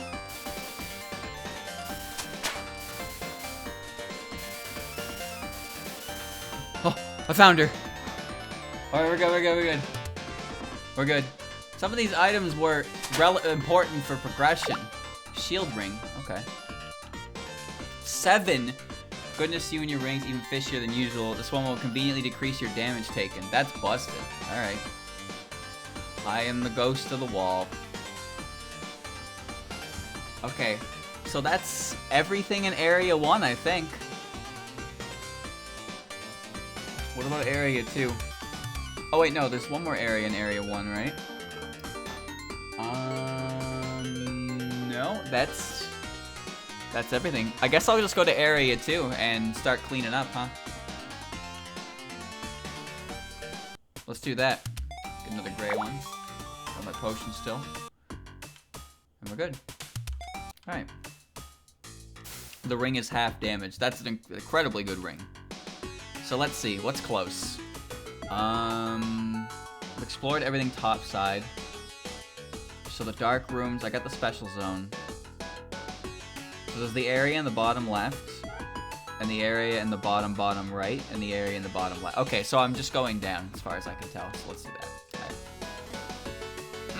Oh, I found her. Alright, we're good, we're good, we're good. We're good. Some of these items were important for progression. Shield ring, okay. 7. Goodness, you and your rings even fishier than usual. This one will conveniently decrease your damage taken. That's busted. Alright. I am the ghost of the wall. Okay. So that's everything in Area 1, I think. What about Area 2? Oh wait, no, there's one more area in Area 1, right? No, that's everything. I guess I'll just go to Area 2 and start cleaning up, huh? Let's do that. Get another gray one. Got my potion still. And we're good. Alright. The ring is half damaged. That's an incredibly good ring. So let's see, what's close? I've explored everything topside. So the dark rooms, I got the special zone. So there's the area in the bottom left, and the area in the bottom right, and the area in the bottom left. Okay, so I'm just going down as far as I can tell, so let's do that.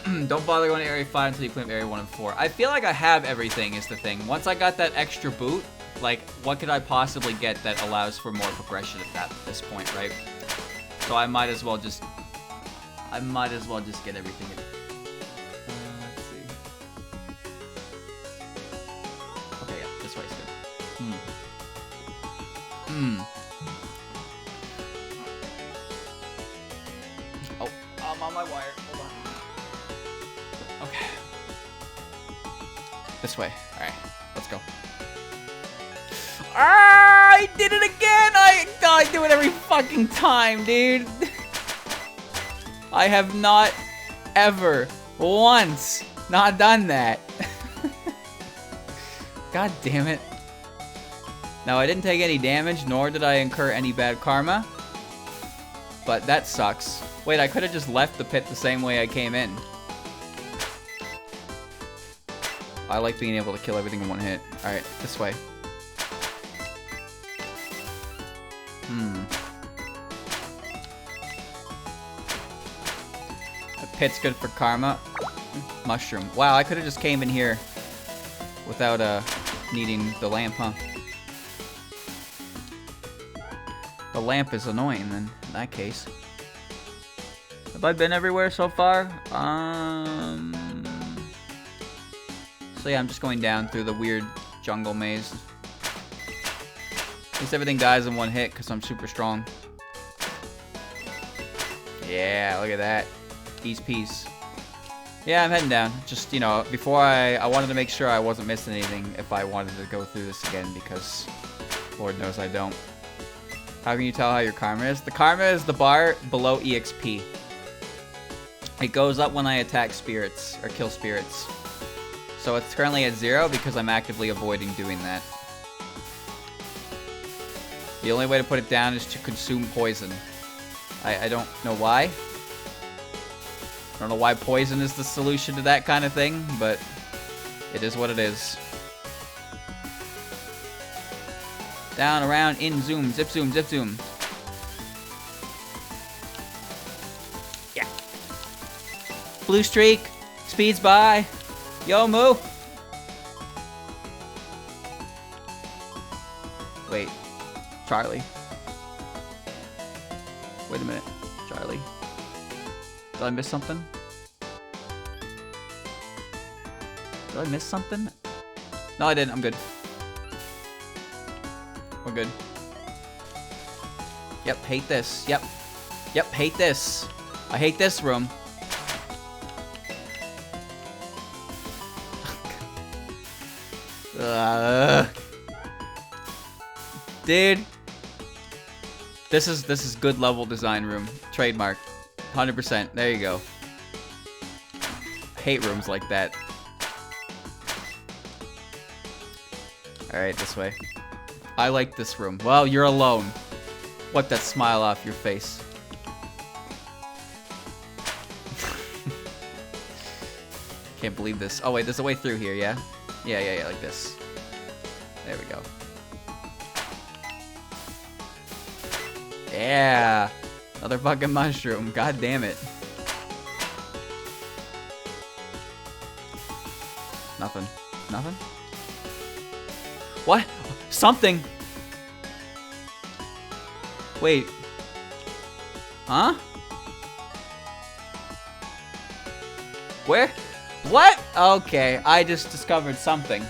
Right. Don't bother going to Area 5 until you clean up Area 1 and 4. I feel like I have everything is the thing. Once I got that extra boot, like, what could I possibly get that allows for more progression at this point, right? So I might as well just get everything in. Let's see. Okay, yeah, this way's good. Oh, I'm on my wire. Hold on. Okay. This way. Alright, let's go. I did it again! I do it every fucking time, dude. I have not ever once not done that. God damn it. Now, I didn't take any damage, nor did I incur any bad karma. But that sucks. Wait, I could have just left the pit the same way I came in. I like being able to kill everything in one hit. Alright, this way. The pit's good for karma. Mushroom. Wow, I could have just came in here without needing the lamp, huh? The lamp is annoying then, in that case. Have I been everywhere so far? So yeah, I'm just going down through the weird jungle maze. At least everything dies in one hit because I'm super strong. Yeah, look at that. Ease peace. Yeah, I'm heading down. Just, you know, before I wanted to make sure I wasn't missing anything if I wanted to go through this again because Lord knows I don't. How can you tell how your karma is? The karma is the bar below EXP. It goes up when I attack spirits or kill spirits. So it's currently at 0 because I'm actively avoiding doing that. The only way to put it down is to consume poison. I don't know why. I don't know why poison is the solution to that kind of thing, but it is what it is. Down, around, in, zoom, zip, zoom, zip, zoom. Yeah. Blue streak. Speeds by. Youyoumu. Wait. Charlie. Wait a minute. Charlie. Did I miss something? Did I miss something? No, I didn't. I'm good. We're good. Yep, hate this. Yep. Yep, hate this. I hate this room. Dude. This is good level design room. Trademark. 100%. There you go. I hate rooms like that. Alright, this way. I like this room. Well, you're alone. Wipe that smile off your face. Can't believe this. Oh, wait, there's a way through here, yeah? Yeah, like this. There we go. Yeah! Another fucking mushroom. God damn it. Nothing. Nothing? What? Something! Wait. Huh? Where? What? Okay, I just discovered something.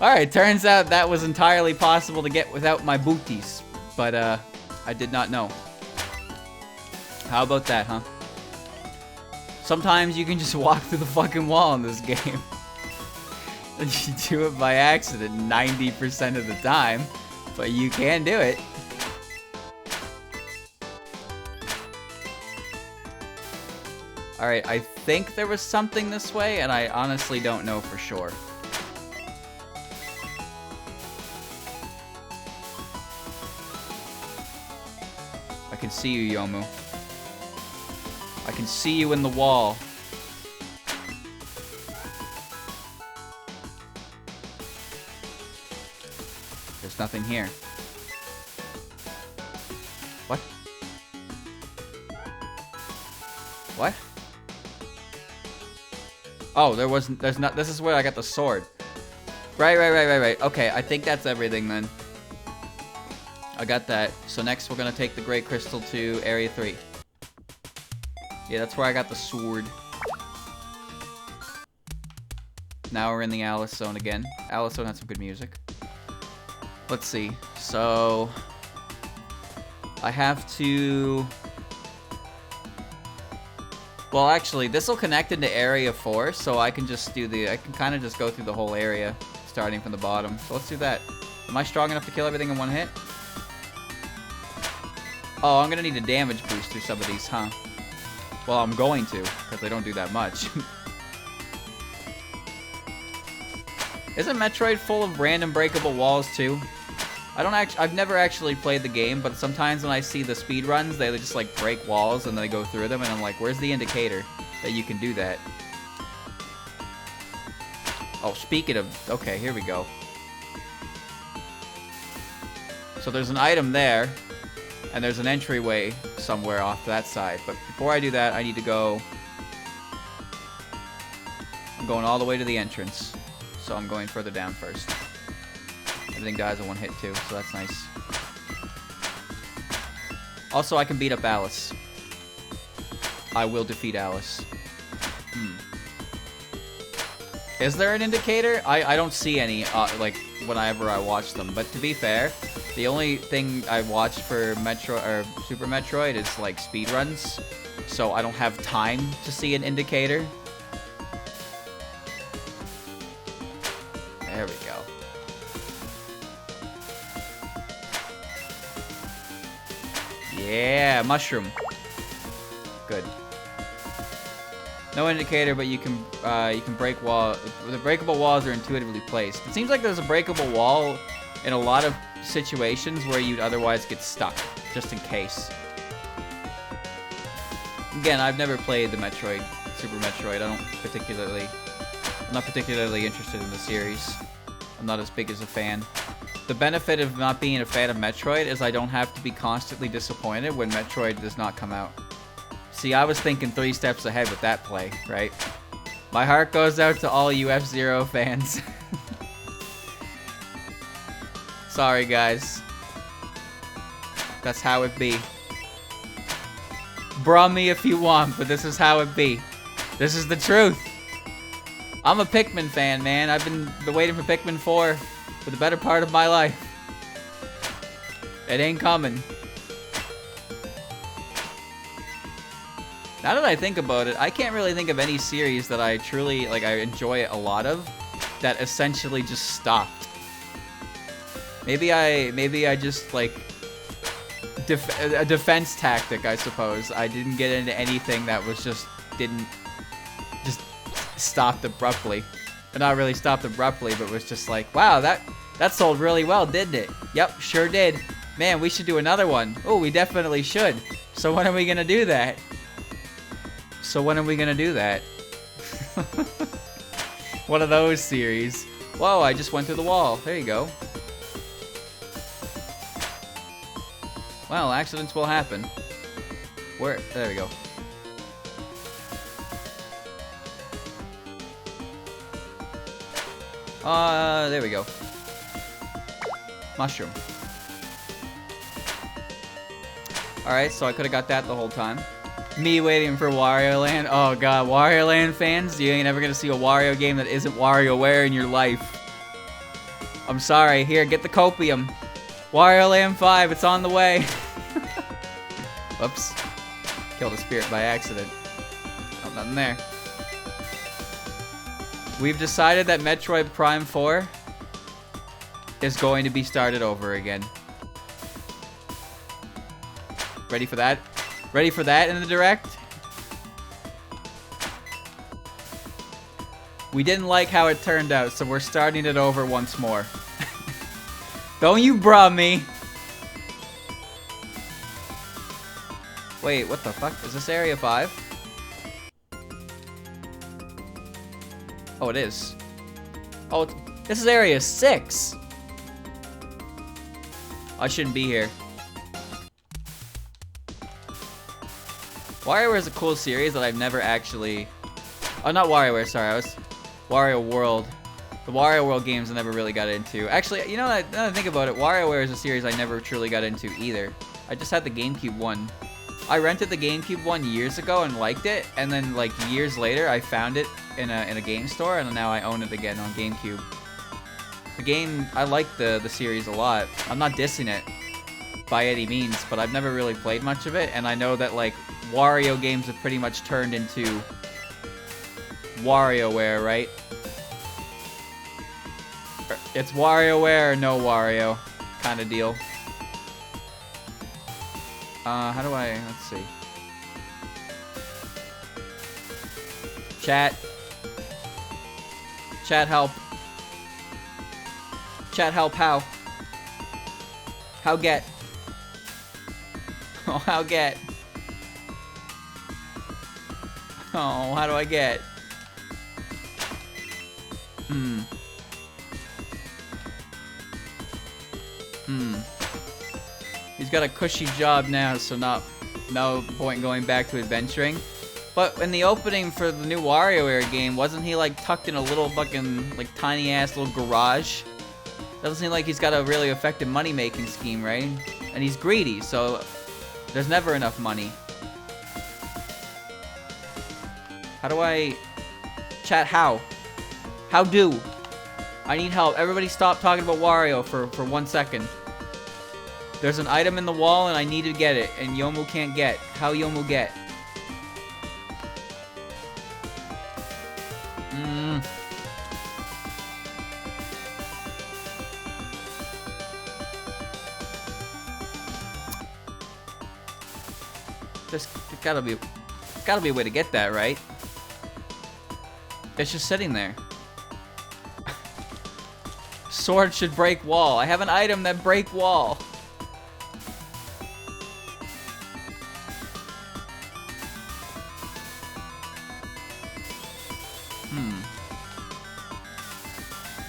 Alright, turns out that was entirely possible to get without my booties. But, I did not know. How about that, huh? Sometimes you can just walk through the fucking wall in this game. And you do it by accident 90% of the time. But you can do it. Alright, I think there was something this way, and I honestly don't know for sure. I can see you, Youyoumu. I can see you in the wall. There's nothing here. What? What? Oh, there's not, this is where I got the sword. Right. Okay, I think that's everything then. I got that. So next we're gonna take the Great Crystal to Area 3. Yeah, that's where I got the sword. Now we're in the Alice Zone again. Alice Zone had some good music. Let's see. So I have to... Well, actually, this will connect into Area 4, so I can just do the... I can kind of just go through the whole area, starting from the bottom. So let's do that. Am I strong enough to kill everything in one hit? Oh, I'm gonna need a damage boost through some of these, huh? Well, I'm going to, because they don't do that much. Isn't Metroid full of random breakable walls, too? I've never actually played the game, but sometimes when I see the speedruns, they just like break walls and they go through them, and I'm like, where's the indicator that you can do that? Oh, speaking of... Okay, here we go. So there's an item there, and there's an entryway somewhere off that side. But before I do that, I need to go... I'm going all the way to the entrance. So I'm going further down first. Everything dies in one hit too, so that's nice. Also, I can beat up Alice. I will defeat Alice. Is there an indicator? I don't see any, like, whenever I watch them. But to be fair, the only thing I watch for Super Metroid is, like, speedruns. So I don't have time to see an indicator. There we go. Yeah, mushroom. Good. No indicator, but you can break wall. The breakable walls are intuitively placed. It seems like there's a breakable wall in a lot of situations where you'd otherwise get stuck, just in case. Again, I've never played the Super Metroid. I'm not particularly interested in the series. I'm not as big as a fan. The benefit of not being a fan of Metroid is I don't have to be constantly disappointed when Metroid does not come out. See, I was thinking 3 steps ahead with that play, right? My heart goes out to all you F-Zero fans. Sorry, guys. That's how it be. Bra me if you want, but this is how it be. This is the truth. I'm a Pikmin fan, man. I've been waiting for Pikmin 4 for the better part of my life. It ain't coming. Now that I think about it, I can't really think of any series that I truly, like, I enjoy a lot of that essentially just stopped. Maybe I just, like, a defense tactic, I suppose. I didn't get into anything that was just stopped abruptly. But not really stopped abruptly, but was just like, wow, that sold really well, didn't it? Yep, sure did. Man, we should do another one. Oh, we definitely should. So when are we gonna do that? One of those series. Whoa, I just went through the wall. There you go. Well, accidents will happen. Where? There we go. There we go. Mushroom. Alright, so I could have got that the whole time. Me waiting for Wario Land. Oh god, Wario Land fans, you ain't ever gonna see a Wario game that isn't WarioWare in your life. I'm sorry. Here, get the copium. Wario Land 5, it's on the way. Whoops. Killed a spirit by accident. Oh, nothing there. We've decided that Metroid Prime 4 is going to be started over again. Ready for that? Ready for that in the direct? We didn't like how it turned out, so we're starting it over once more. Don't you bruh me. Wait, what the fuck? Is this Area 5? Oh, it is. Oh, this is Area 6. I shouldn't be here. WarioWare is a cool series that I've never actually... Oh, not WarioWare, sorry. I was... Wario World. The Wario World games I never really got into. Actually, you know, now that I think about it, WarioWare is a series I never truly got into either. I just had the GameCube one. I rented the GameCube one years ago and liked it, and then like years later I found it in a game store, and now I own it again on GameCube. The game, I like the series a lot. I'm not dissing it by any means, but I've never really played much of it, and I know that like Wario games have pretty much turned into WarioWare, right? It's WarioWare or no Wario kind of deal. How do I... Let's see. Chat. Chat help. Chat help how? How get? Oh, how get? Oh, how do I get? He's got a cushy job now, so no point going back to adventuring. But in the opening for the new WarioWare game, wasn't he like tucked in a little fucking like tiny ass little garage? Doesn't seem like he's got a really effective money making scheme, right? And he's greedy, so there's never enough money. How do I... Chat, how? How do? I need help. Everybody stop talking about Wario for 1 second. There's an item in the wall and I need to get it, and Youyoumu can't get. How Youyoumu get? There's gotta be a way to get that, right? It's just sitting there. Sword should break wall. I have an item that break wall.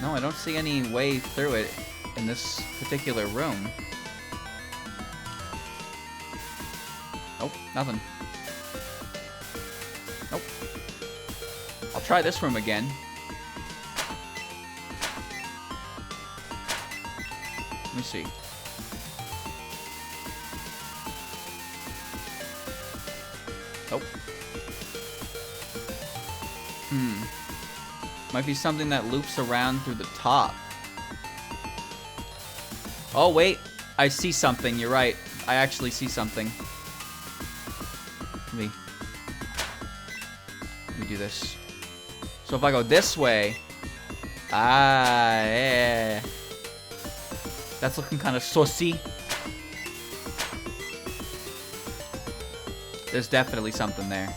No, I don't see any way through it in this particular room. Nope, nothing. Nope. I'll try this room again. Let me see. Nope. Might be something that loops around through the top. Oh, wait. I see something. You're right. I actually see something. me do this. So if I go this way... Ah, yeah. That's looking kind of saucy. There's definitely something there.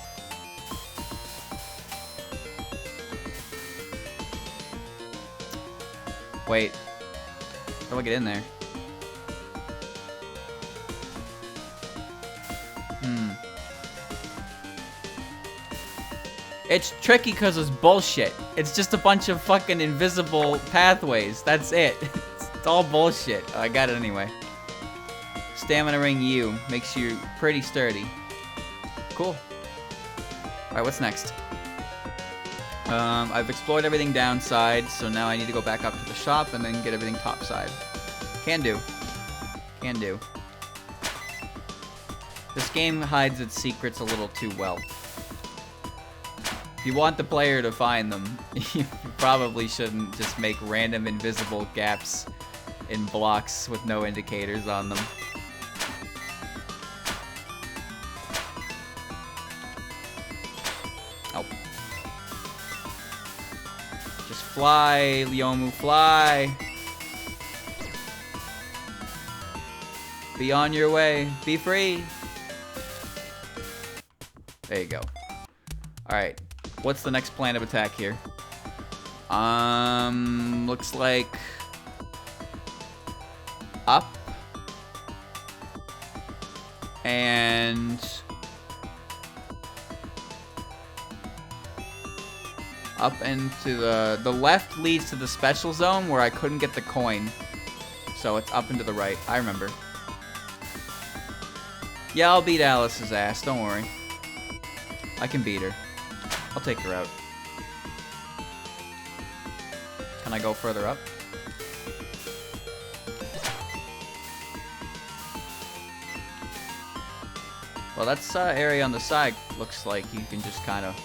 Wait. How do I get in there? It's tricky because it's bullshit. It's just a bunch of fucking invisible pathways. That's it. It's all bullshit. Oh, I got it anyway. Stamina ring U. Makes you pretty sturdy. Cool. Alright, what's next? I've explored everything downside, so now I need to go back up to the shop and then get everything topside. Can do. Can do. This game hides its secrets a little too well. If you want the player to find them, you probably shouldn't just make random invisible gaps in blocks with no indicators on them. Oh. Just fly, Youyoumu, fly! Be on your way. Be free! There you go. Alright. What's the next plan of attack here? Looks like... up. And... up into the left leads to the special zone where I couldn't get the coin. So it's up and to the right. I remember. Yeah, I'll beat Alice's ass. Don't worry. I can beat her. I'll take her out. Can I go further up? Well, that's area on the side looks like you can just kind of...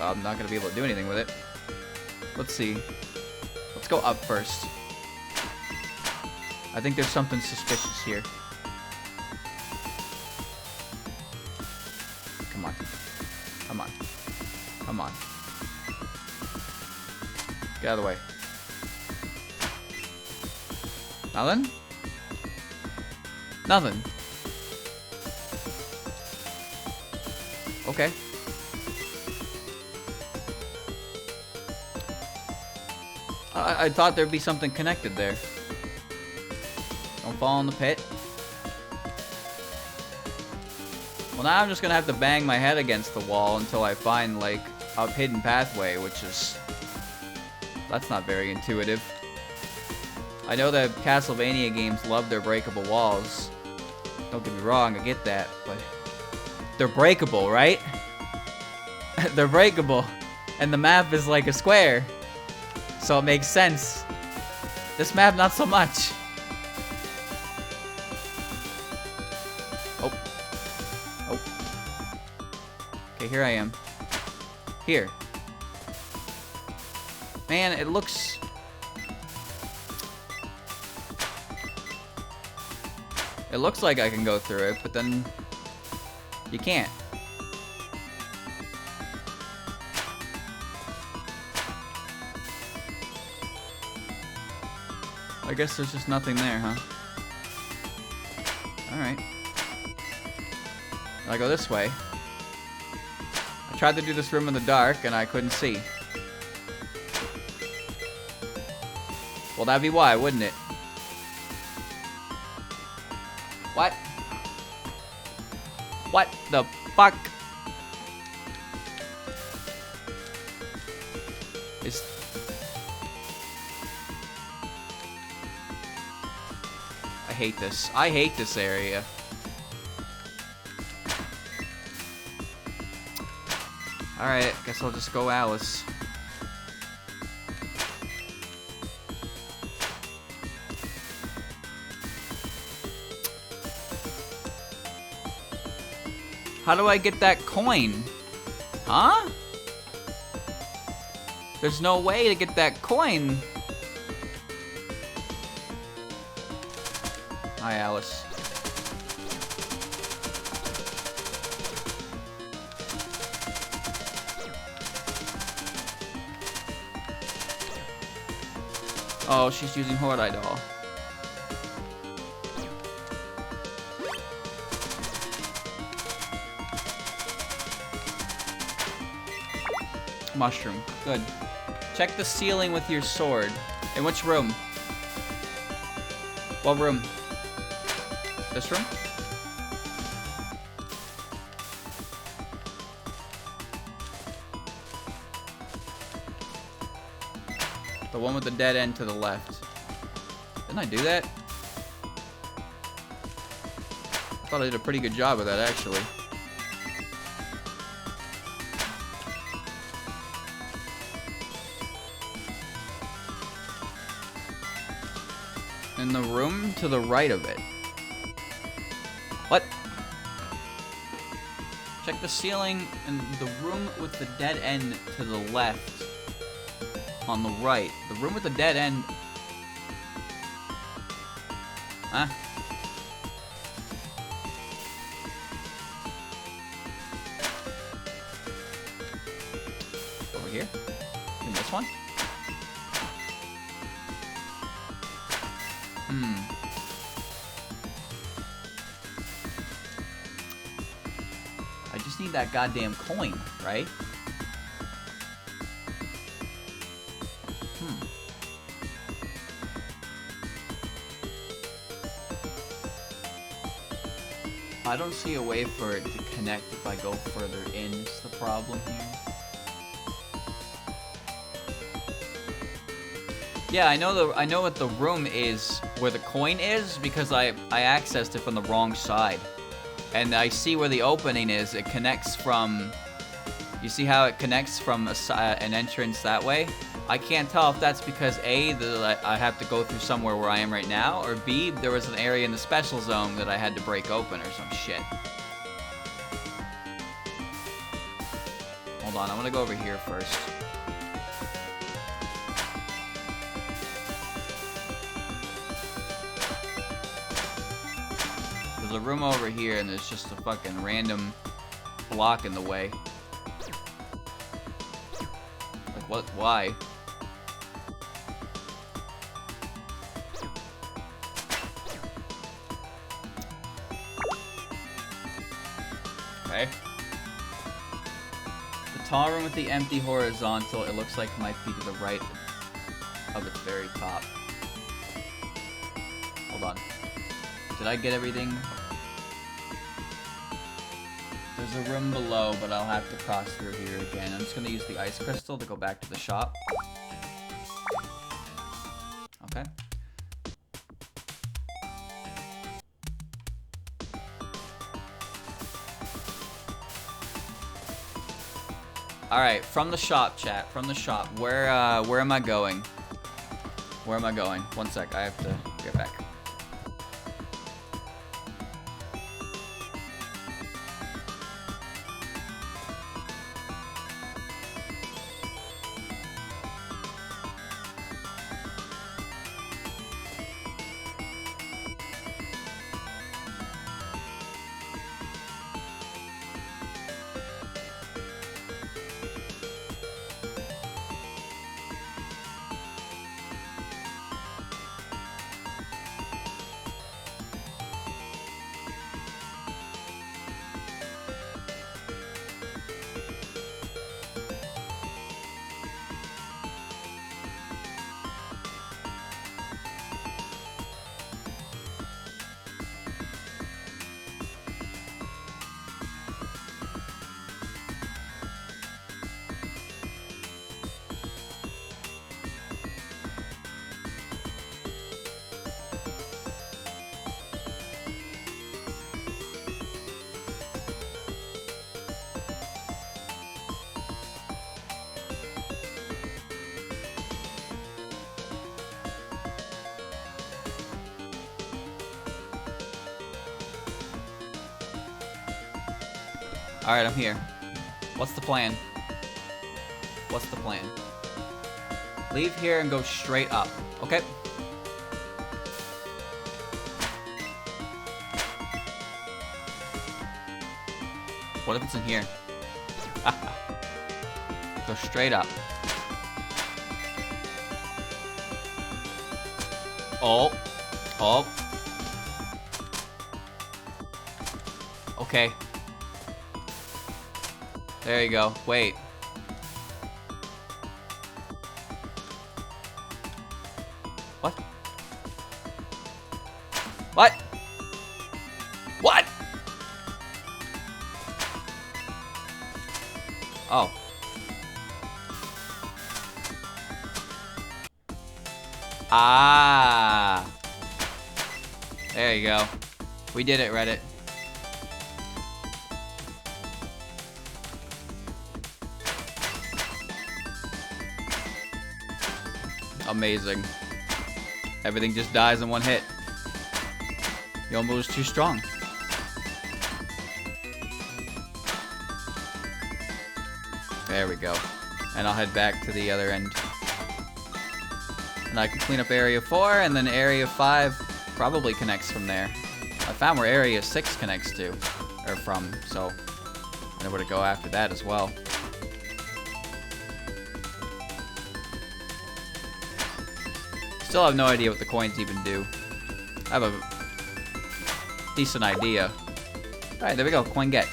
I'm not going to be able to do anything with it. Let's see. Let's go up first. I think there's something suspicious here. Come on. Come on. Come on. Get out of the way. Nothing? Nothing. Okay. I thought there'd be something connected there. Don't fall in the pit. Well, now I'm just gonna have to bang my head against the wall until I find, like, a hidden pathway, which is... that's not very intuitive. I know that Castlevania games love their breakable walls. Don't get me wrong, I get that, but... they're breakable, right? They're breakable. And the map is like a square. So it makes sense. This map, not so much. Oh. Oh. Okay, here I am. Here. Man, it looks... it looks like I can go through it, but then... you can't. I guess there's just nothing there, huh? Alright. I go this way. I tried to do this room in the dark and I couldn't see. Well, that'd be why, wouldn't it? What? What the fuck? Is... I hate this. I hate this area. Alright, guess I'll just go Alice. How do I get that coin? Huh? There's no way to get that coin. Hi, Alice. Oh, she's using Horai doll. Mushroom. Good. Check the ceiling with your sword. In which room? What room? This room? The one with the dead end to the left. Didn't I do that? I thought I did a pretty good job of that, actually. In the room to the right of it. What? Check the ceiling in the room with the dead end to the left. On the right. The room with the dead end. Huh? Over here? In this one? I just need that goddamn coin, right? I don't see a way for it to connect if I go further in, is the problem here. Yeah, I know what the room is, where the coin is, because I accessed it from the wrong side. And I see where the opening is. It connects from... You see how it connects from an entrance that way? I can't tell if that's because A, that I have to go through somewhere where I am right now, or B, there was an area in the special zone that I had to break open or some shit. Hold on, I'm gonna go over here first. There's a room over here and there's just a fucking random block in the way. Like, what? Why? Okay. The tall room with the empty horizontal, it looks like it might be to the right of its very top. Hold on. Did I get everything? There's a room below, but I'll have to cross through here again. I'm just gonna use the ice crystal to go back to the shop. Okay. Alright, from the shop, chat. From the shop. Where am I going? Where am I going? One sec, I have to get back. Alright, I'm here. What's the plan? What's the plan? Leave here and go straight up. Okay. What if it's in here? Go straight up. Oh. Oh. Okay. There you go. Wait. What? What? What? Oh. Ah. There you go. We did it, Reddit. Amazing. Everything just dies in one hit. Youyoumu is too strong. There we go. And I'll head back to the other end. And I can clean up Area 4, and then Area 5 probably connects from there. I found where Area 6 connects to, or from, so I know where to go after that as well. Still have no idea what the coins even do. I have a decent idea. Alright, there we go. Coin get.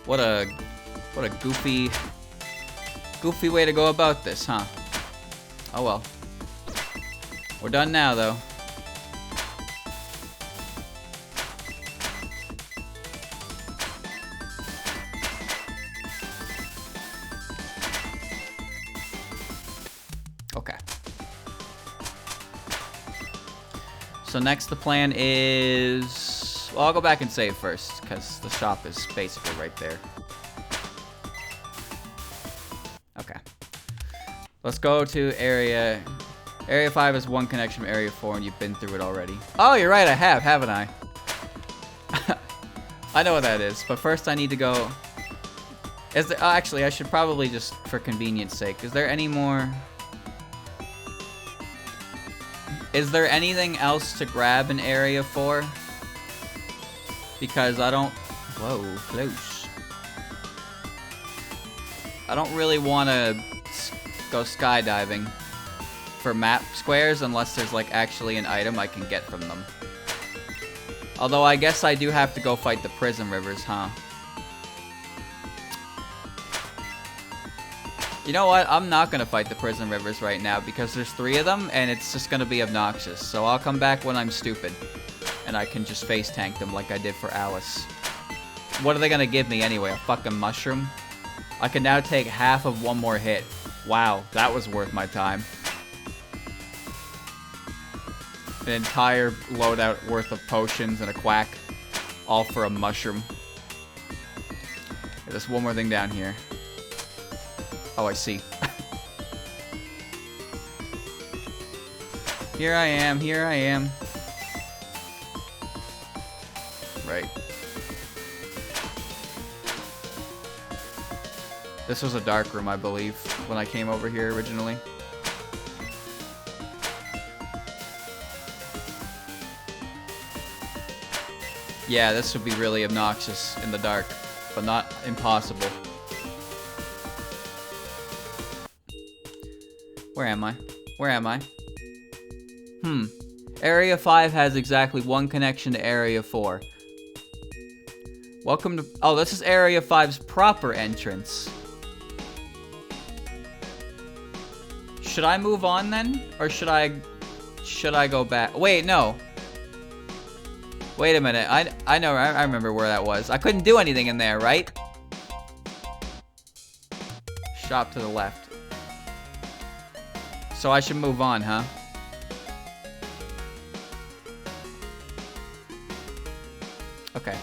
What a goofy way to go about this, huh? Oh well. We're done now, though. Okay. So next the plan is... Well, I'll go back and save first, because the shop is basically right there. Okay. Let's go to Area 5 is one connection from Area 4, and you've been through it already. Oh, you're right, I have, haven't I? I know what that is, but first I need to go... Is there... actually, I should probably just, for convenience sake, is there any more... Is there anything else to grab in Area 4? Because I don't... Whoa, close. I don't really want to go skydiving for map squares unless there's like actually an item I can get from them. Although I guess I do have to go fight the prison rivers, huh? You know what? I'm not gonna fight the prison rivers right now because there's 3 of them and it's just gonna be obnoxious. So I'll come back when I'm stupid and I can just face tank them like I did for Alice. What are they gonna give me anyway? A fucking mushroom? I can now take half of one more hit. Wow, that was worth my time. An entire loadout worth of potions and a quack. All for a mushroom. There's one more thing down here. Oh, I see. Here I am, here I am. Right. This was a dark room, I believe, when I came over here originally. Yeah, this would be really obnoxious in the dark, but not impossible. Where am I? Where am I? Area 5 has exactly one connection to Area 4. Welcome to... Oh, this is Area 5's proper entrance. Should I move on then? Or should I go back? Wait, no. Wait a minute. I know. I remember where that was. I couldn't do anything in there, right? Shop to the left. So I should move on, huh? Okay.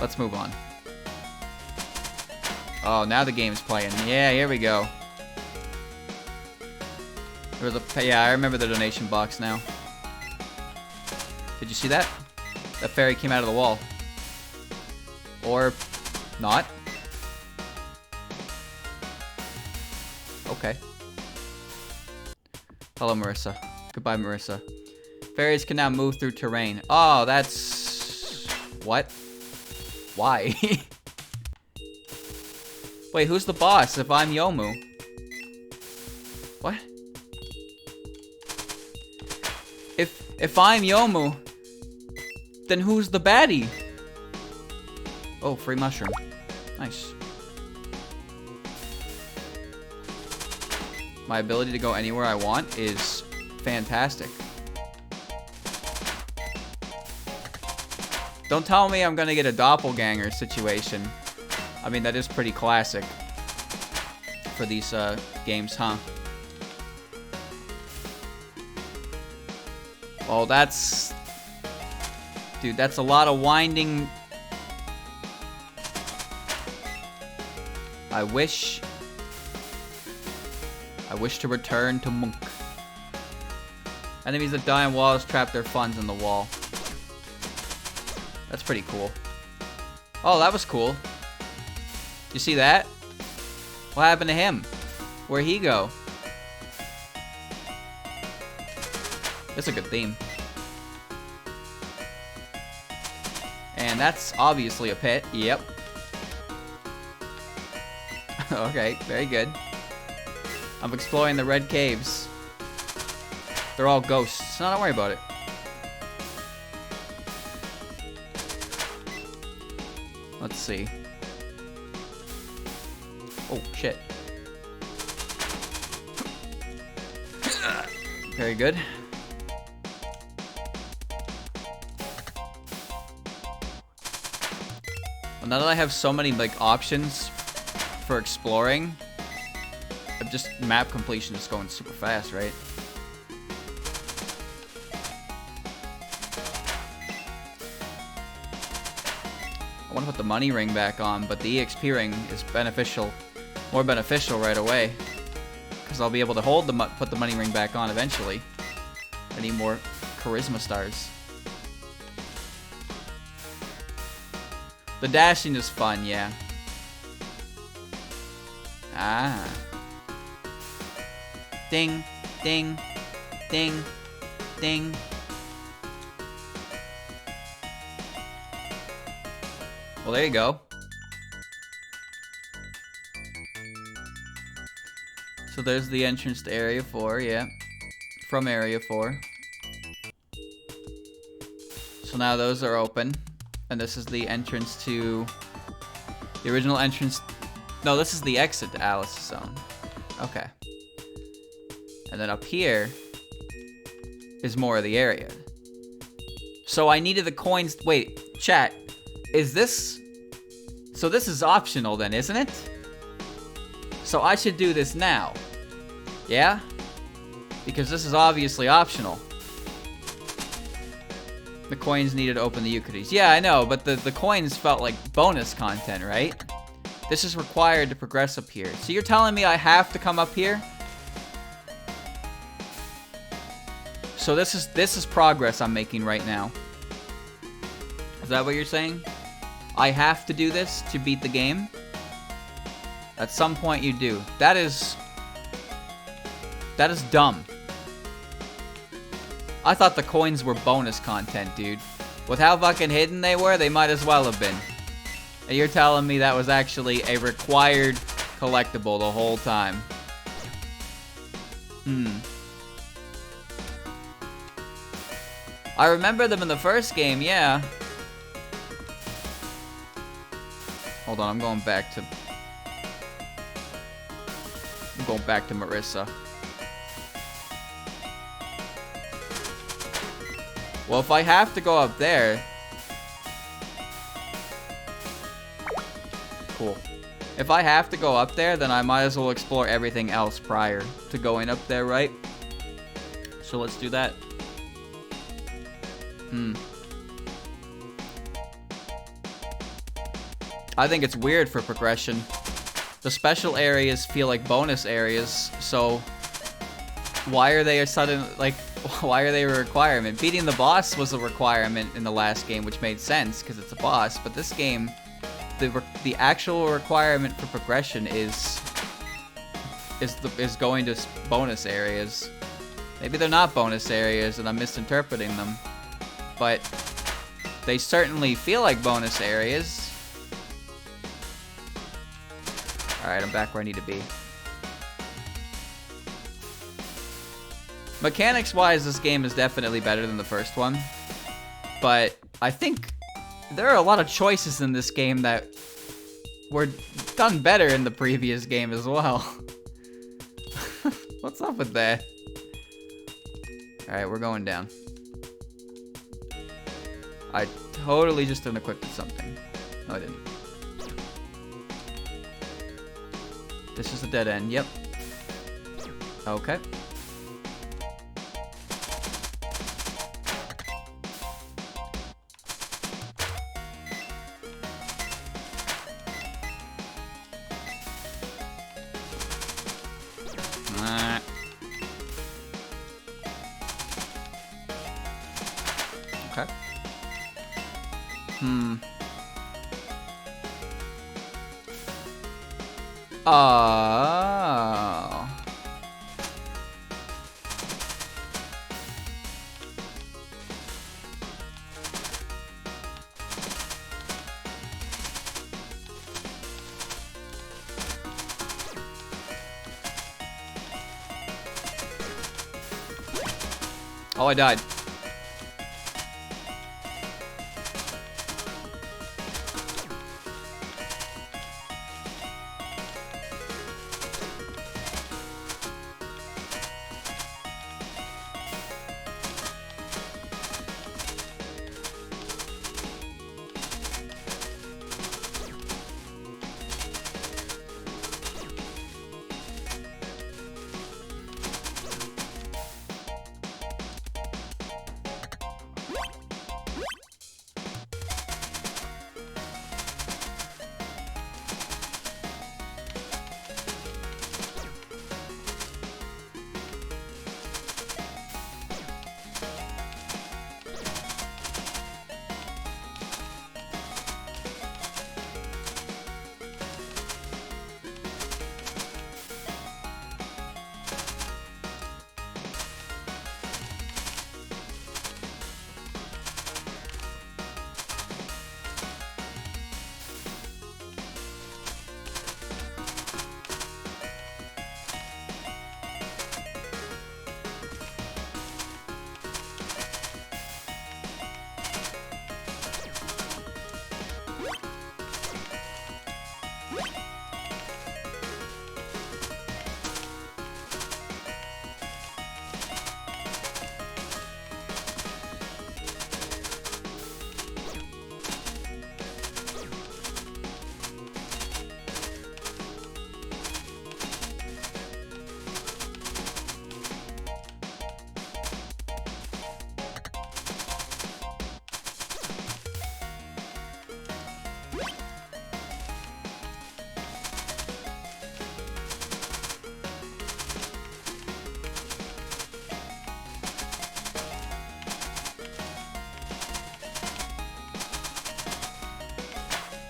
Let's move on. Oh, now the game's playing. Yeah, here we go. There was a... Yeah, I remember the donation box now. Did you see that? That fairy came out of the wall. Or... not. Okay. Hello, Marissa. Goodbye, Marissa. Fairies can now move through terrain. Oh, that's... What? Why? Wait, who's the boss if I'm Youyoumu? What? If I'm Youyoumu, then who's the baddie? Oh, free mushroom. Nice. My ability to go anywhere I want is fantastic. Don't tell me I'm gonna get a doppelganger situation. I mean, that is pretty classic for these games, huh? Oh, that's... Dude, that's a lot of winding. I wish to return to Monk. Enemies that die on walls trap their funds in the wall. That's pretty cool. Oh, that was cool. You see that? What happened to him? Where'd he go? That's a good theme. And that's obviously a pit. Yep. Okay, very good. I'm exploring the red caves. They're all ghosts. No, don't worry about it. Let's see. Oh, shit. Very good. Well, now that I have so many, like, options for exploring, just map completion is going super fast, right? I want to put the money ring back on, but the EXP ring is beneficial, more beneficial right away, because I'll be able to put the money ring back on eventually. I need more charisma stars. The dashing is fun, yeah. Ah. Ding, ding, ding, ding. Well, there you go. So there's the entrance to Area 4, yeah. From Area 4. So now those are open. And this is the entrance to... The original entrance... No, this is the exit to Alice's Zone. Okay. And then up here is more of the area. So I needed the coins... Wait, chat. Is this... So this is optional then, isn't it? So I should do this now. Yeah? Because this is obviously optional. The coins needed to open the Euclides. Yeah, I know, but the coins felt like bonus content, right? This is required to progress up here. So you're telling me I have to come up here? So this is progress I'm making right now. Is that what you're saying? I have to do this to beat the game? At some point you do. That is dumb. I thought the coins were bonus content, dude. With how fucking hidden they were, they might as well have been. And you're telling me that was actually a required collectible the whole time. I remember them in the first game, yeah. Hold on, I'm going back to Marissa. Well, if I have to go up there... Cool. If I have to go up there, then I might as well explore everything else prior to going up there, right? So let's do that. I think it's weird for progression. The special areas feel like bonus areas, so... Why are they a sudden, like... Why are they a requirement? Beating the boss was a requirement in the last game, which made sense because it's a boss. But this game, the actual requirement for progression is going to bonus areas. Maybe they're not bonus areas and I'm misinterpreting them, but they certainly feel like bonus areas. Alright, I'm back where I need to be. Mechanics-wise, this game is definitely better than the first one. But I think there are a lot of choices in this game that were done better in the previous game as well. What's up with that? Alright, we're going down. I totally just unequipped something. No, I didn't. This is a dead end, yep. Okay. Okay. Oh. Oh, I died.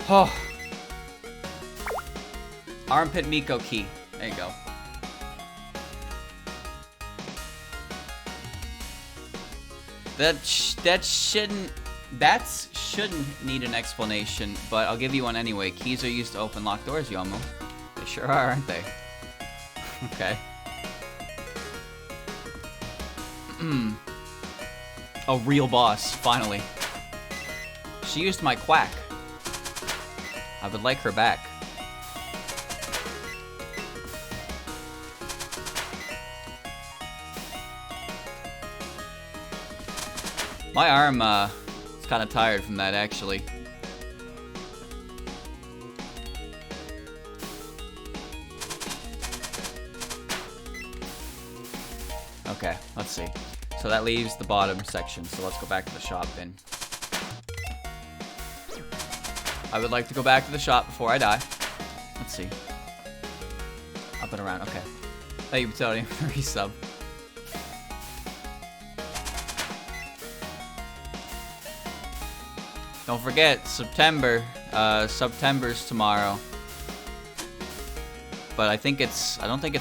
Oh. Armpit Miko key. There you go. That shouldn't need an explanation, but I'll give you one anyway. Keys are used to open locked doors, Youyoumu. They sure are, aren't they? Okay. A real boss, finally. She used my quack. I would like her back. My arm, is kind of tired from that, actually. Okay, let's see. So that leaves the bottom section, so let's go back to the shop then. I would like to go back to the shop before I die. Let's see. Up and around, okay. Thank you for telling me for resub. Don't forget, September's tomorrow. But I don't think it's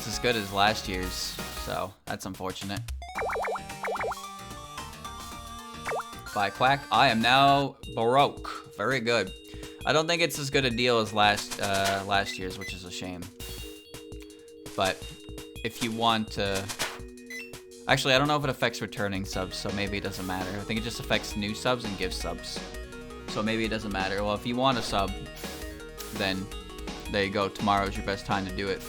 as good as last year's, so that's unfortunate. By Quack, I am now Baroque. Very good. I don't think it's as good a deal as last year's, which is a shame. But if you want to... Actually, I don't know if it affects returning subs, so maybe it doesn't matter. I think it just affects new subs and gift subs. So maybe it doesn't matter. Well, if you want a sub, then there you go. Tomorrow's your best time to do it.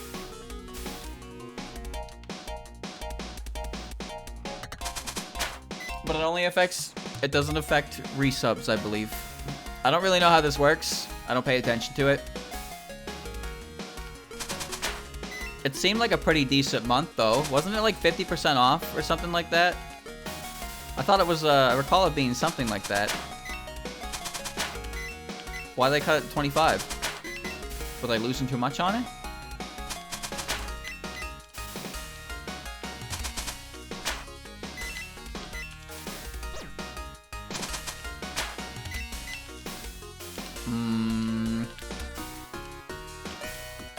But it only affects... It doesn't affect resubs, I believe. I don't really know how this works. I don't pay attention to it. It seemed like a pretty decent month, though. Wasn't it like 50% off or something like that? I thought it was, I recall it being something like that. Why they cut it to 25? Were they losing too much on it?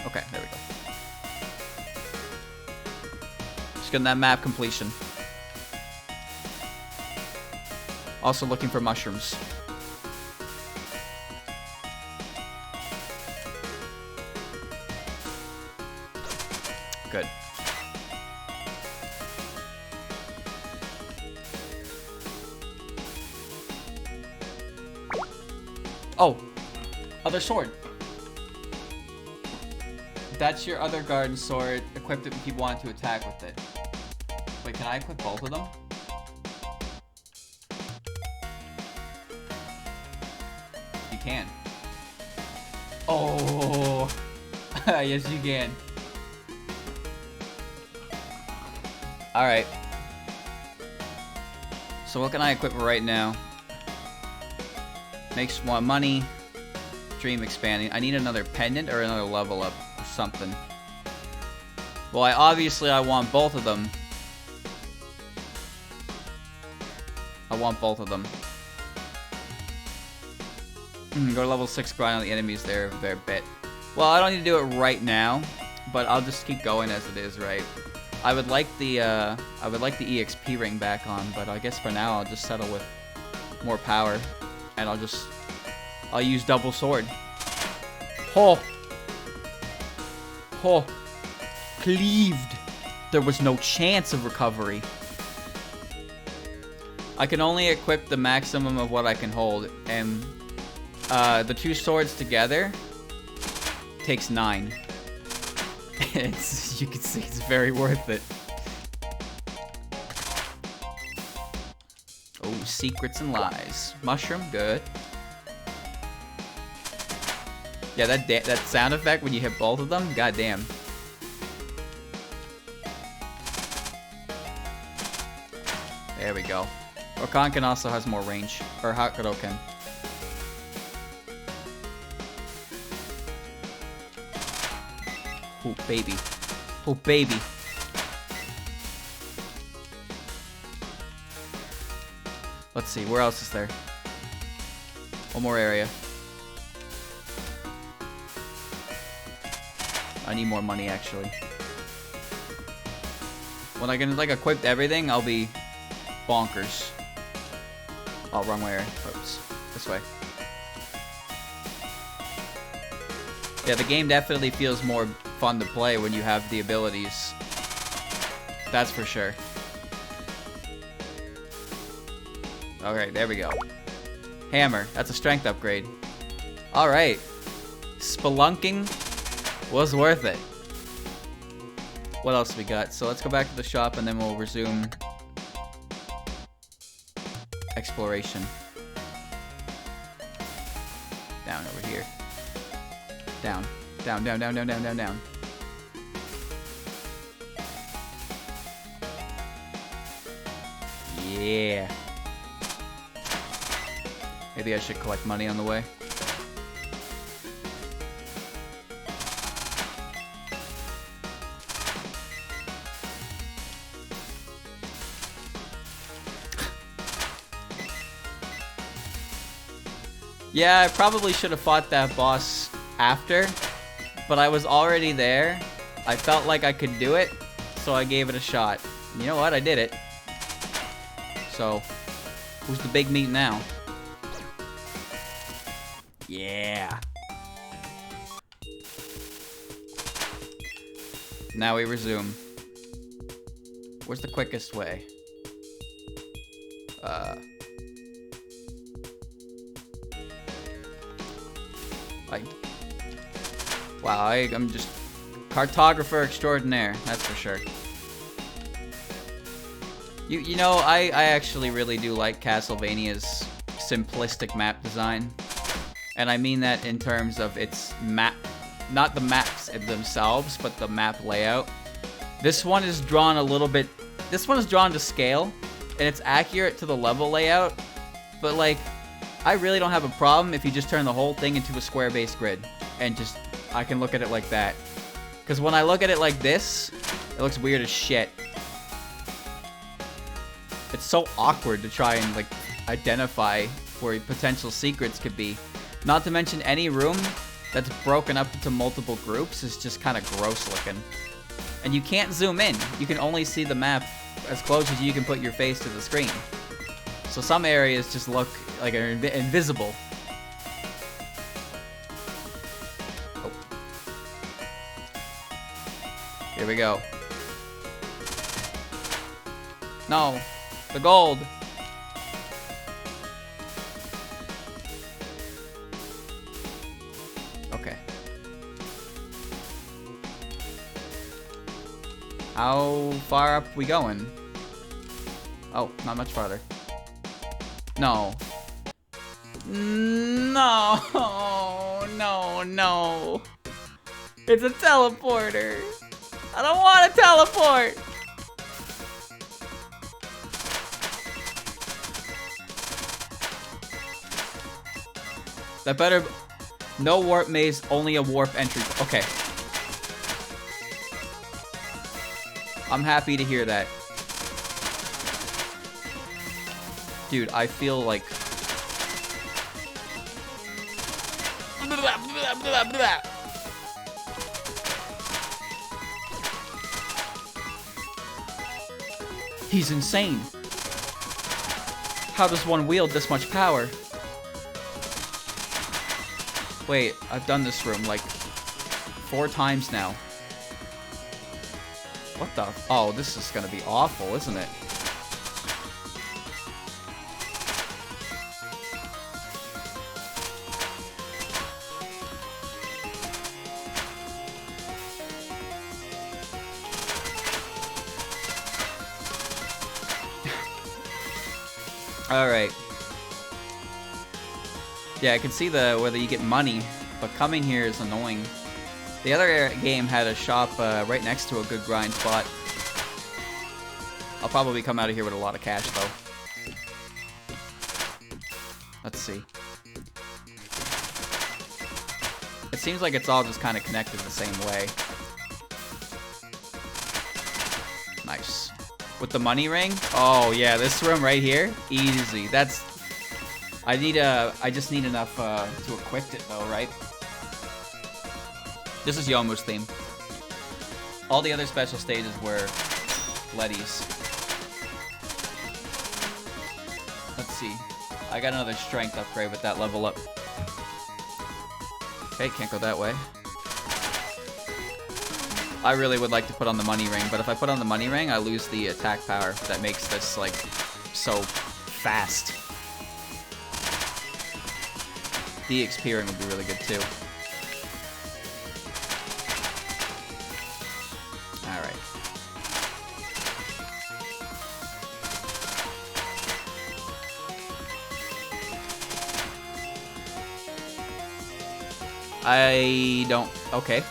Okay, there we go. Just getting that map completion. Also looking for mushrooms. Good. Oh, other sword. That's your other garden sword. Equipped it when people wanted to attack with it. Wait, can I equip both of them? You can. Oh, yes you can. Alright. So what can I equip right now? Makes more money. Dream expanding. I need another pendant or another level up or something. Well, I want both of them. I want both of them. Go to level 6, grind on the enemies there a fair bit. Well, I don't need to do it right now, but I'll just keep going as it is, right? I would like the EXP ring back on, but I guess for now I'll just settle with more power, and I'll use double sword. Oh, cleaved. There was no chance of recovery. I can only equip the maximum of what I can hold, and the two swords together takes 9. You can see it's very worth it. Oh, secrets and lies. Mushroom, good. Yeah, that sound effect when you hit both of them, goddamn. There we go. Okanken also has more range, or Hakuroken. Oh, baby. Oh, baby. Let's see, where else is there? One more area. I need more money, actually. When I can, like, equip everything, I'll be bonkers. Oh, wrong way. Oops. This way. Yeah, the game definitely feels more fun to play when you have the abilities. That's for sure. Alright, there we go. Hammer. That's a strength upgrade. Alright. Spelunking was worth it. What else we got? So let's go back to the shop and then we'll resume exploration. Down over here. Down. Down, down, down, down, down, down, down. Yeah. Maybe I should collect money on the way. Yeah, I probably should have fought that boss after, but I was already there. I felt like I could do it, so I gave it a shot. And you know what? I did it. So, who's the big meat now? Yeah. Now we resume. Where's the quickest way? Wow, I'm just cartographer extraordinaire, that's for sure. You know, I actually really do like Castlevania's simplistic map design. And I mean that in terms of its map, not the maps themselves, but the map layout. This one is drawn a little bit, this one is drawn to scale, and it's accurate to the level layout, but like, I really don't have a problem if you just turn the whole thing into a square-based grid, and just, I can look at it like that. Because when I look at it like this, it looks weird as shit. It's so awkward to try and like, identify where potential secrets could be. Not to mention any room that's broken up into multiple groups is just kind of gross looking. And you can't zoom in. You can only see the map as close as you can put your face to the screen. So some areas just look like they're invisible. Oh. Here we go. No, the gold. Okay. How far up we going? Oh, not much farther. No. No, no, no. It's a teleporter. I don't want to teleport. That better... No warp maze, only a warp entry. Okay. I'm happy to hear that. Dude, I feel like... He's insane. How does one wield this much power? Wait, I've done this room like 4 times now. What the? Oh, this is gonna be awful, isn't it? Alright. Yeah, I can see whether you get money, but coming here is annoying. The other game had a shop right next to a good grind spot. I'll probably come out of here with a lot of cash, though. Let's see. It seems like it's all just kind of connected the same way. Nice. With the money ring? Oh, yeah, this room right here? Easy. That's... I just need enough to equip it, though, right? This is Youmu's theme. All the other special stages were Letty's. Let's see. I got another strength upgrade with that level up. Okay, can't go that way. I really would like to put on the money ring, but if I put on the money ring, I lose the attack power that makes this, like, so fast. The XP ring would be really good, too. Alright. I don't... Okay.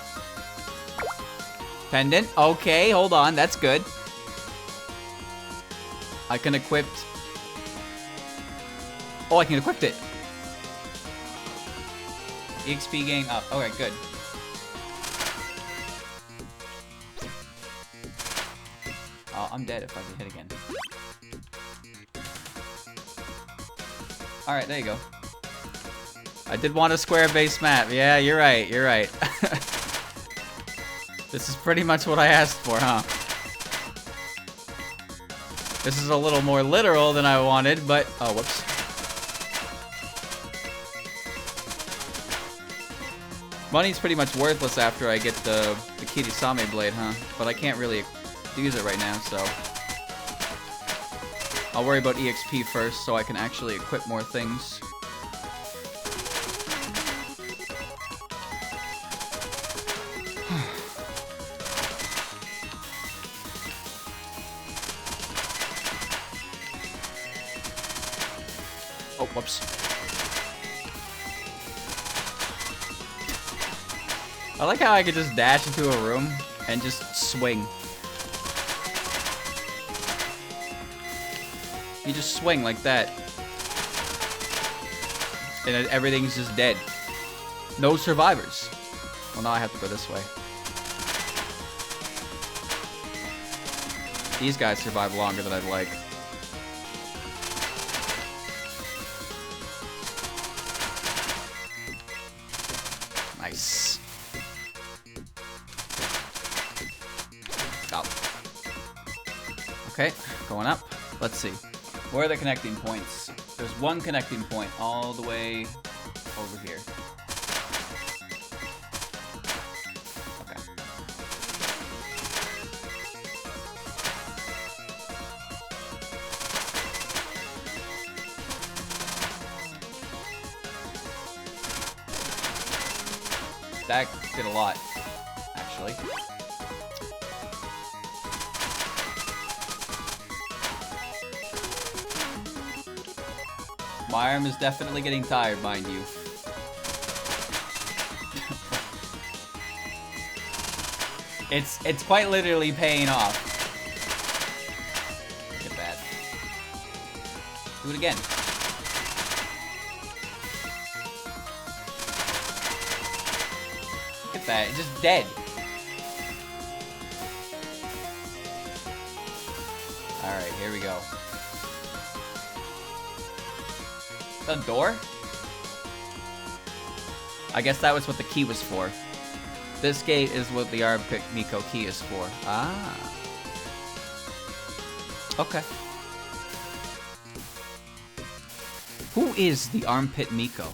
Pendant. Okay, hold on. That's good. I can equip... Oh, I can equip it. EXP gain up. Okay, good. Oh, I'm dead if I get hit again. Alright, there you go. I did want a square base map. Yeah, you're right, you're right. This is pretty much what I asked for, huh? This is a little more literal than I wanted, but... Oh, whoops. Money's pretty much worthless after I get the Kirisame blade, huh? But I can't really use it right now, so... I'll worry about EXP first so I can actually equip more things. Oh, whoops. I like how I could just dash into a room and just swing. You just swing like that. And everything's just dead. No survivors. Well, now I have to go this way. These guys survive longer than I'd like. Nice. Up. Okay, going up. Let's see. Where are the connecting points? There's one connecting point all the way over here. Okay. That did a lot, actually. My arm is definitely getting tired, mind you. It's quite literally paying off. Look at that. Do it again. Look at that, it's just dead. Alright, here we go. Is that a door? I guess that was what the key was for. This gate is what the Armpit Miko key is for. Ah. Okay. Who is the Armpit Miko?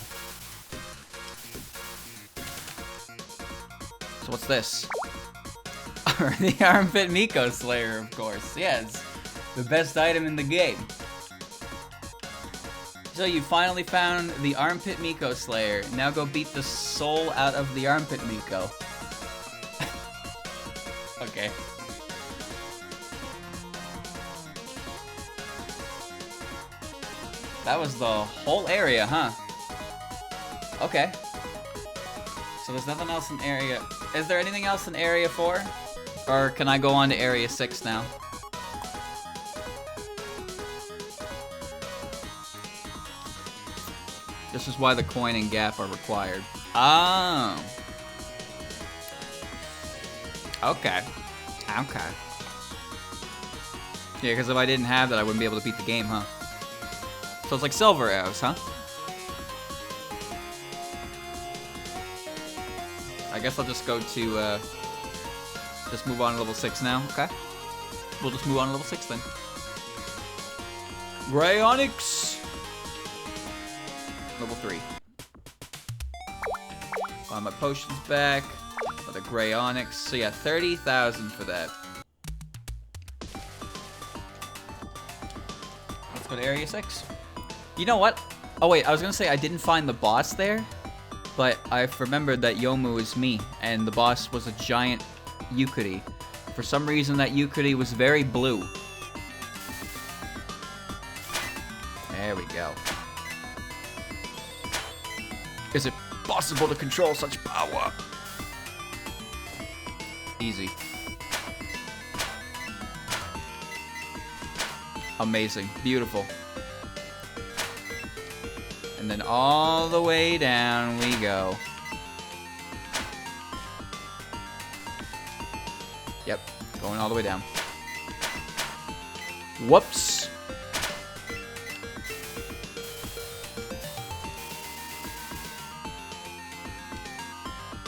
So what's this? The Armpit Miko Slayer, of course. Yes. The best item in the game. So you finally found the Armpit Miko Slayer. Now go beat the soul out of the Armpit Miko. Okay. That was the whole area, huh? Okay. So there's nothing else in area... Is there anything else in area 4? Or can I go on to area 6 now? This is why the coin and gap are required. Oh. Okay. Okay. Yeah, because if I didn't have that, I wouldn't be able to beat the game, huh? So it's like silver arrows, huh? I guess I'll just go to, just move on to level 6 now, okay? We'll just move on to level 6 then. Gray Onyx! Level 3. Find my potions back. Another Gray Onyx. So yeah, 30,000 for that. Let's go to Area 6. You know what? Oh wait, I was gonna say I didn't find the boss there, but I've remembered that Youyoumu is me, and the boss was a giant Yukari. For some reason, that Yukari was very blue. There we go. Is it possible to control such power? Easy. Amazing. Beautiful. And then all the way down we go. Yep. Going all the way down. Whoops.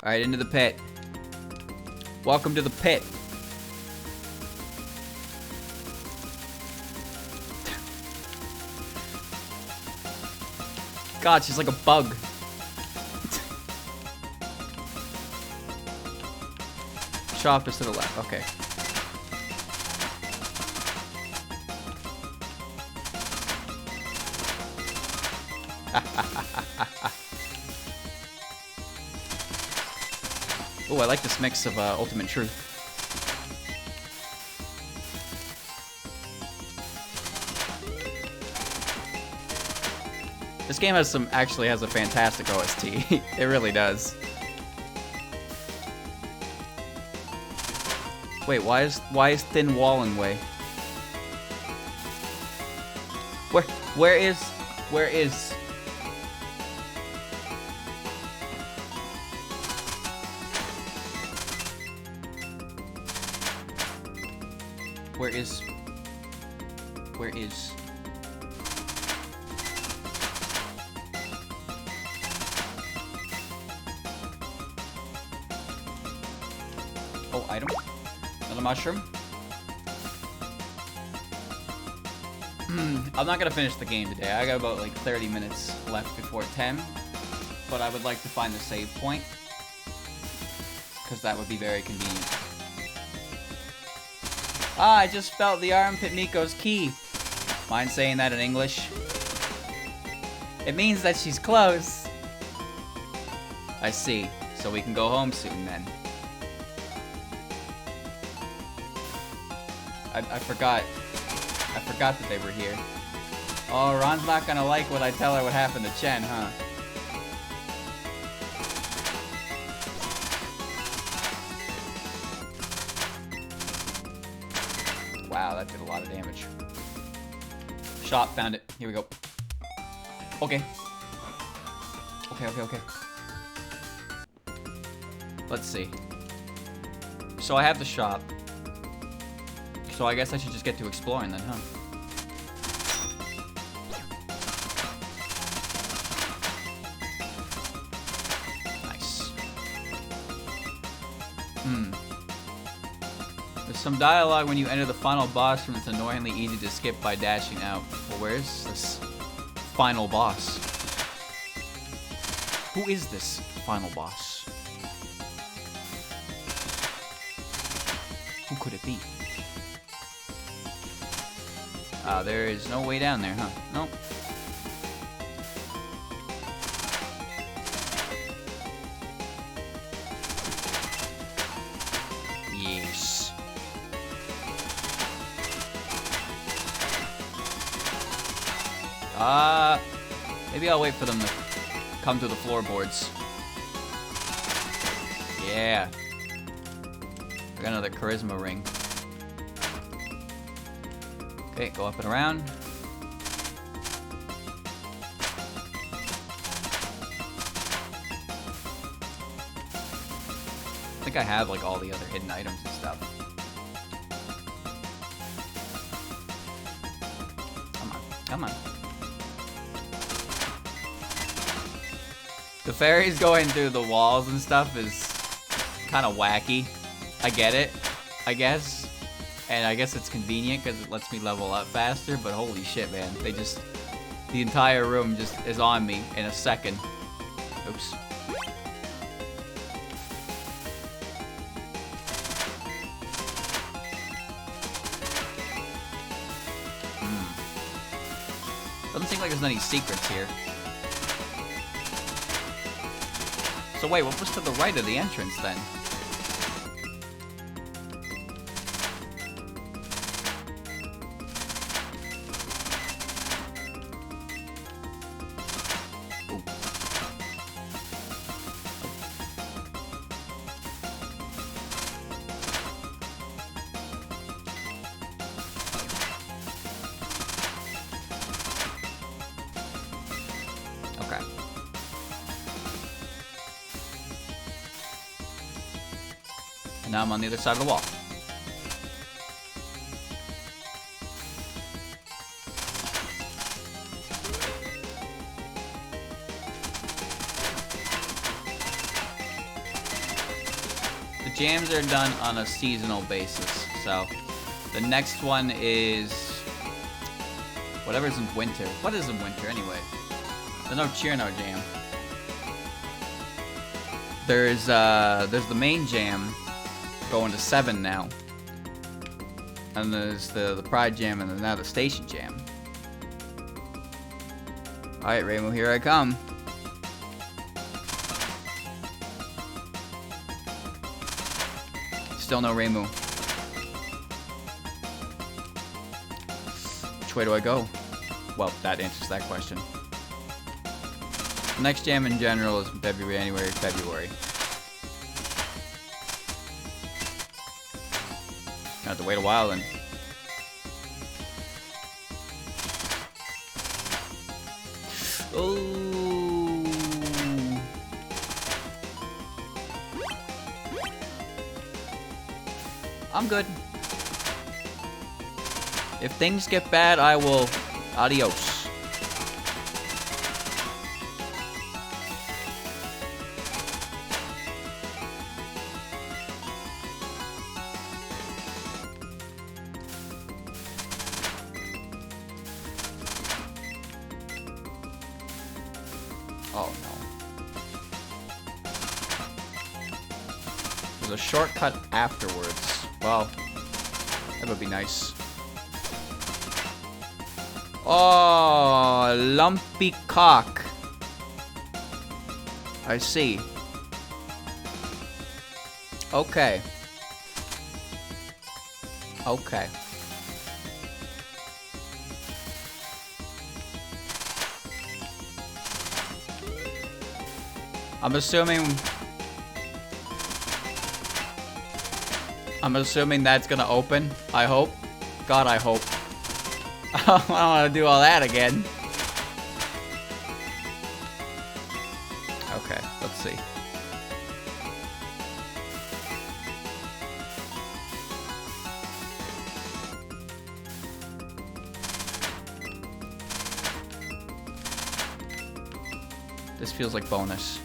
Alright, into the pit. Welcome to the pit. God, she's like a bug. shop is to the left. Okay. Oh, I like this mix of Ultimate Truth. This game actually has a fantastic OST. It really does. Wait, why is Thin Wall in way? Where is? Where is oh, item? Another mushroom? I'm not gonna finish the game today. I got about like 30 minutes left before 10. But I would like to find the save point. Because that would be very convenient. Ah, I just felt the Armpit Miko's key. Mind saying that in English? It means that she's close. I see. So we can go home soon then. I forgot. I forgot that they were here. Oh, Ron's not gonna like what I tell her what happened to Chen, huh? Wow, that did a lot of damage. Shop, found it. Here we go. Okay. Okay. Let's see. So I have the shop. So I guess I should just get to exploring then, huh? Nice. There's some dialogue when you enter the final boss room that's annoyingly easy to skip by dashing out. Well, where's this final boss? Who is this final boss? Who could it be? There is no way down there, huh? Nope. Yes. Maybe I'll wait for them to come to the floorboards. Yeah. I got another charisma ring. Okay, go up and around. I think I have like all the other hidden items and stuff. Come on. The fairies going through the walls and stuff is kind of wacky. I get it, I guess. And I guess it's convenient because it lets me level up faster, but holy shit, man. The entire room just is on me in a second. Oops. Doesn't seem like there's any secrets here. So wait, what was to the right of the entrance then? Now I'm on the other side of the wall. The jams are done on a seasonal basis, so the next one is whatever's in winter. What is in winter anyway? There's no Chirno jam. There's the main jam. going to 7 now. And there's the Pride Jam and then now the Station Jam. Alright, Reimu, here I come. Still no Reimu. Which way do I go? Well, that answers that question. The next jam in general is February. I have to wait a while then. Oh. I'm good. If things get bad, I will... Adios. Oh no. There's a shortcut afterwards. Well, that would be nice. Oh, lumpy cock. I see. Okay. Okay. I'm assuming that's gonna open. I hope. God, I hope. I don't want to do all that again. Okay, let's see. This feels like bonus.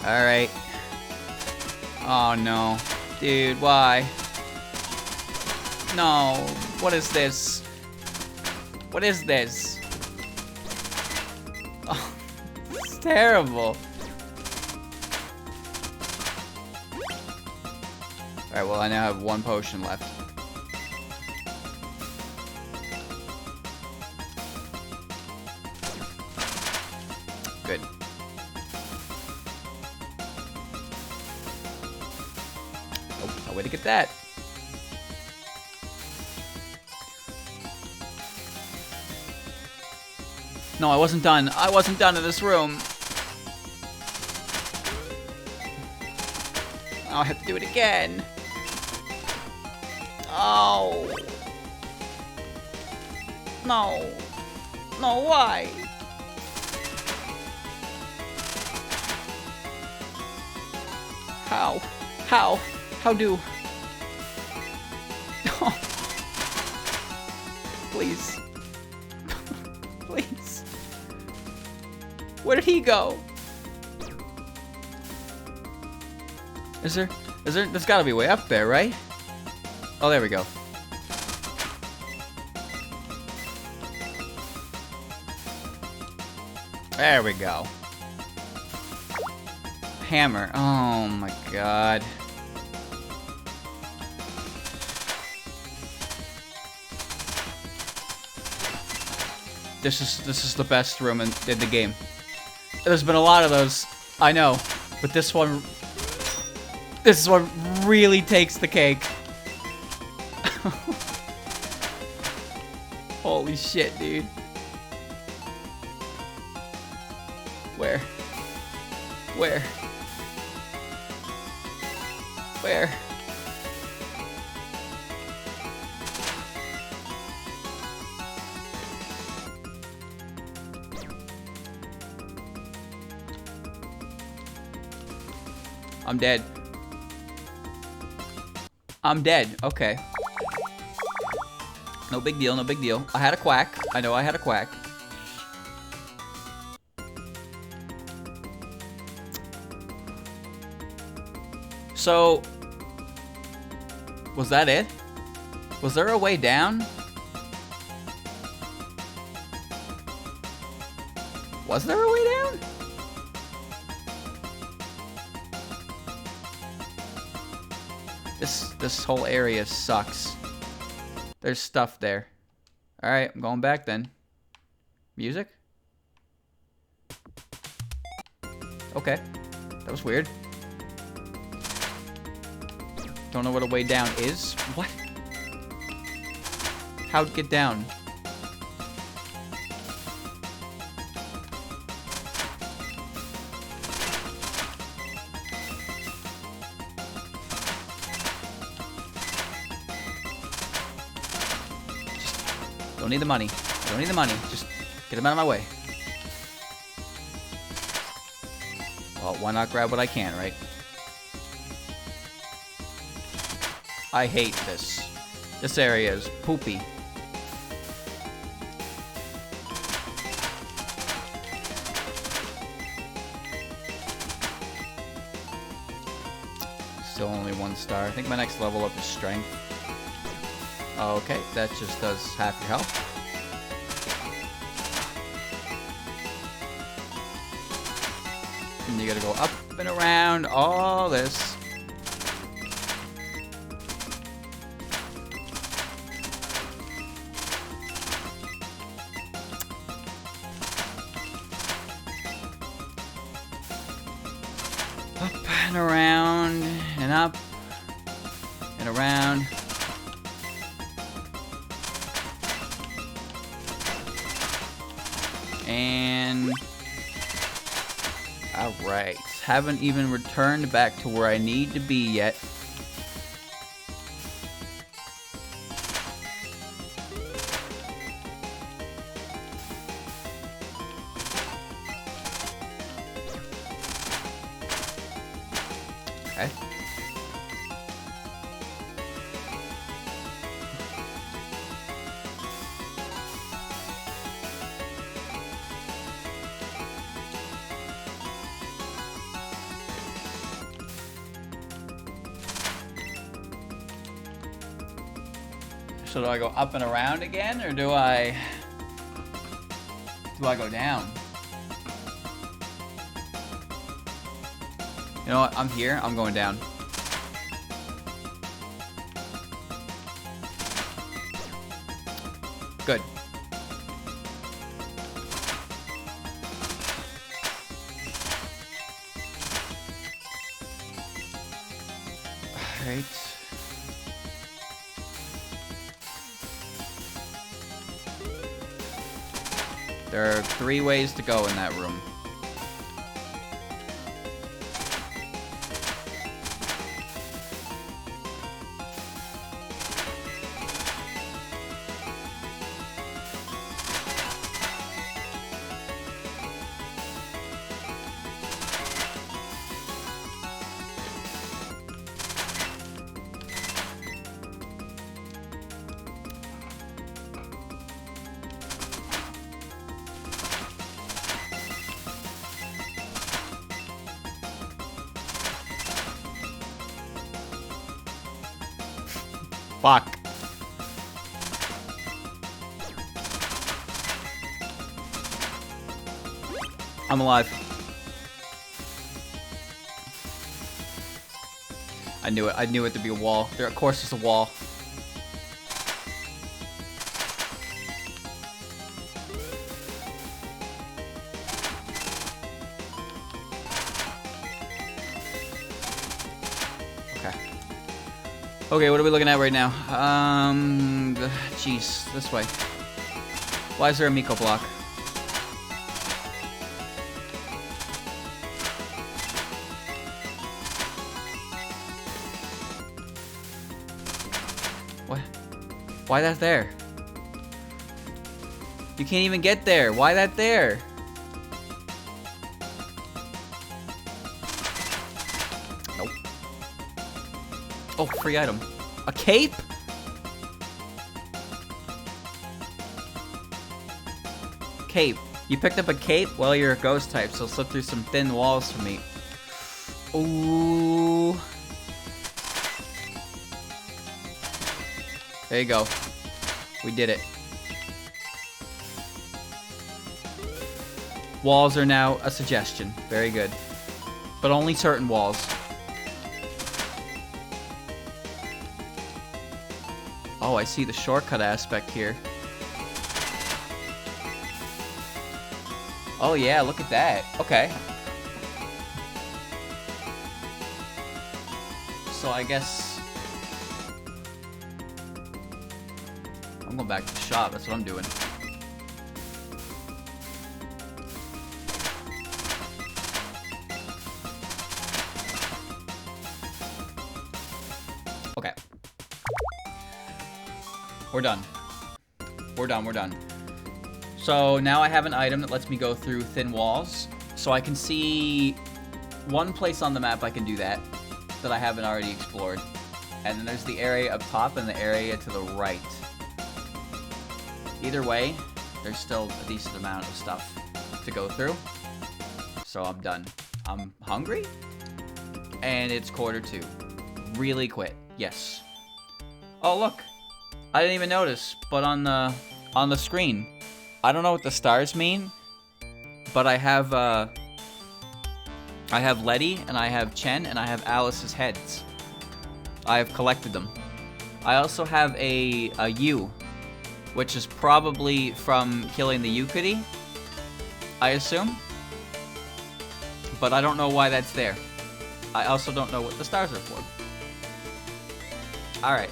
Alright. Oh no. Dude, why? No. What is this? What is this? Oh, it's terrible. Alright, well I now have 1 potion left. Good. Oh, no way to get that. No, I wasn't done. I wasn't done in this room. Oh, I have to do it again. Oh. No. No, why? How? How? How do? Oh. Please. Please. Where did he go? There's gotta be a way up there, right? Oh, there we go. There we go. Hammer. Oh my god. This is the best room in the game. There's been a lot of those, I know, but this one really takes the cake. Holy shit, dude. Where? Where? Where? I'm dead. I'm dead. Okay. No big deal, no big deal. I had a quack. I know I had a quack. So, was that it? Was there a way down? Was there a way down? This whole area sucks. There's stuff there. Alright, I'm going back then. Music? Okay. That was weird. Don't know what a way down is. What? How'd get down? Don't need the money. Don't need the money. Just get him out of my way. Well, why not grab what I can, right? I hate this. This area is poopy. Still only 1 star. I think my next level up is strength. Okay, that just does half your health. And you gotta go up and around all this. Up and around and up and around. And alright, haven't even returned back to where I need to be yet. Okay. So do I go up and around again, or do I go down? You know what? I'm here. I'm going down. Good. All right. There are 3 ways to go in that room. Fuck. I'm alive. I knew it. I knew it to be a wall. There, of course, is a wall. Okay, what are we looking at right now? Jeez, this way. Why is there a miko block? What? Why that there? You can't even get there. Why that there? Nope. Oh, free item. A cape? Cape. You picked up a cape? Well, you're a ghost type, so slip through some thin walls for me. Ooh. There you go. We did it. Walls are now a suggestion. Very good. But only certain walls. Oh, I see the shortcut aspect here. Oh yeah, look at that. Okay. So I guess I'm going back to the shop. That's what I'm doing. Okay. We're done. We're done. We're done. So now I have an item that lets me go through thin walls. So I can see one place on the map I can do that I haven't already explored. And then there's the area up top and the area to the right. Either way, there's still a decent amount of stuff to go through. So I'm done. I'm hungry. And it's 1:45. Really quit. Yes. Oh, look. I didn't even notice, but on the screen, I don't know what the stars mean, but I have Letty, and I have Chen, and I have Alice's heads. I have collected them. I also have a U, which is probably from killing the U-Kitty, I assume. But I don't know why that's there. I also don't know what the stars are for. Alright.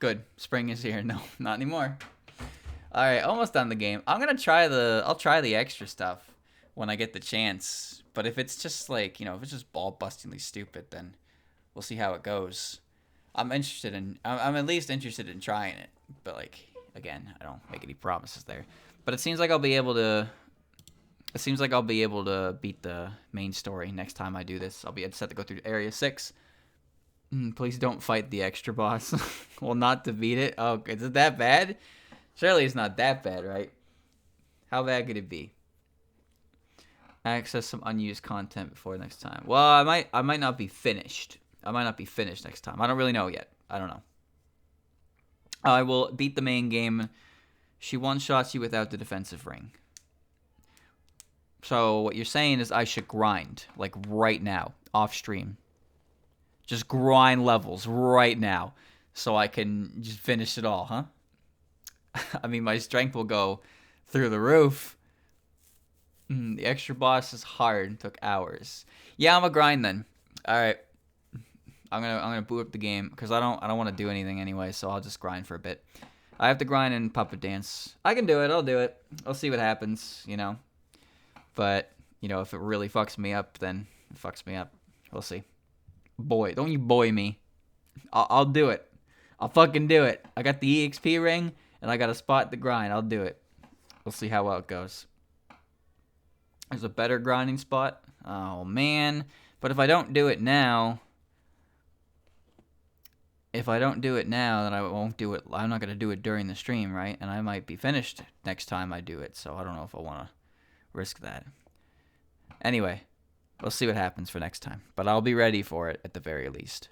Good. Spring is here. No, not anymore. Alright, almost done the game. I'll try the extra stuff when I get the chance. But if it's just like, if it's just ball-bustingly stupid, then we'll see how it goes. I'm at least interested in trying it. But like, again, I don't make any promises there. But it seems like I'll be able to beat the main story next time I do this. I just have to go through Area 6. Please don't fight the extra boss. Well, not to beat it. Oh, is it that bad? Surely it's not that bad, right? How bad could it be? Access some unused content before next time. Well, I might not be finished. I might not be finished next time. I don't really know yet. I don't know. I will beat the main game. She one-shots you without the defensive ring. So what you're saying is I should grind, like right now, off stream. Just grind levels right now so I can just finish it all, huh? I mean, my strength will go through the roof. The extra boss is hard and took hours. Yeah, I'm a grind then. All right. I'm gonna boot up the game because I don't want to do anything anyway, so I'll just grind for a bit. I have to grind in Puppet Dance. I can do it. I'll do it. I'll see what happens, But, if it really fucks me up, then it fucks me up. We'll see. Boy, don't you boy me. I'll do it. I'll fucking do it. I got the EXP ring, and I got a spot to grind. I'll do it. We'll see how well it goes. There's a better grinding spot. Oh, man. But if I don't do it now... then I won't do it. I'm not going to do it during the stream, right? And I might be finished next time I do it, so I don't know if I want to risk that. Anyway, we'll see what happens for next time. But I'll be ready for it at the very least.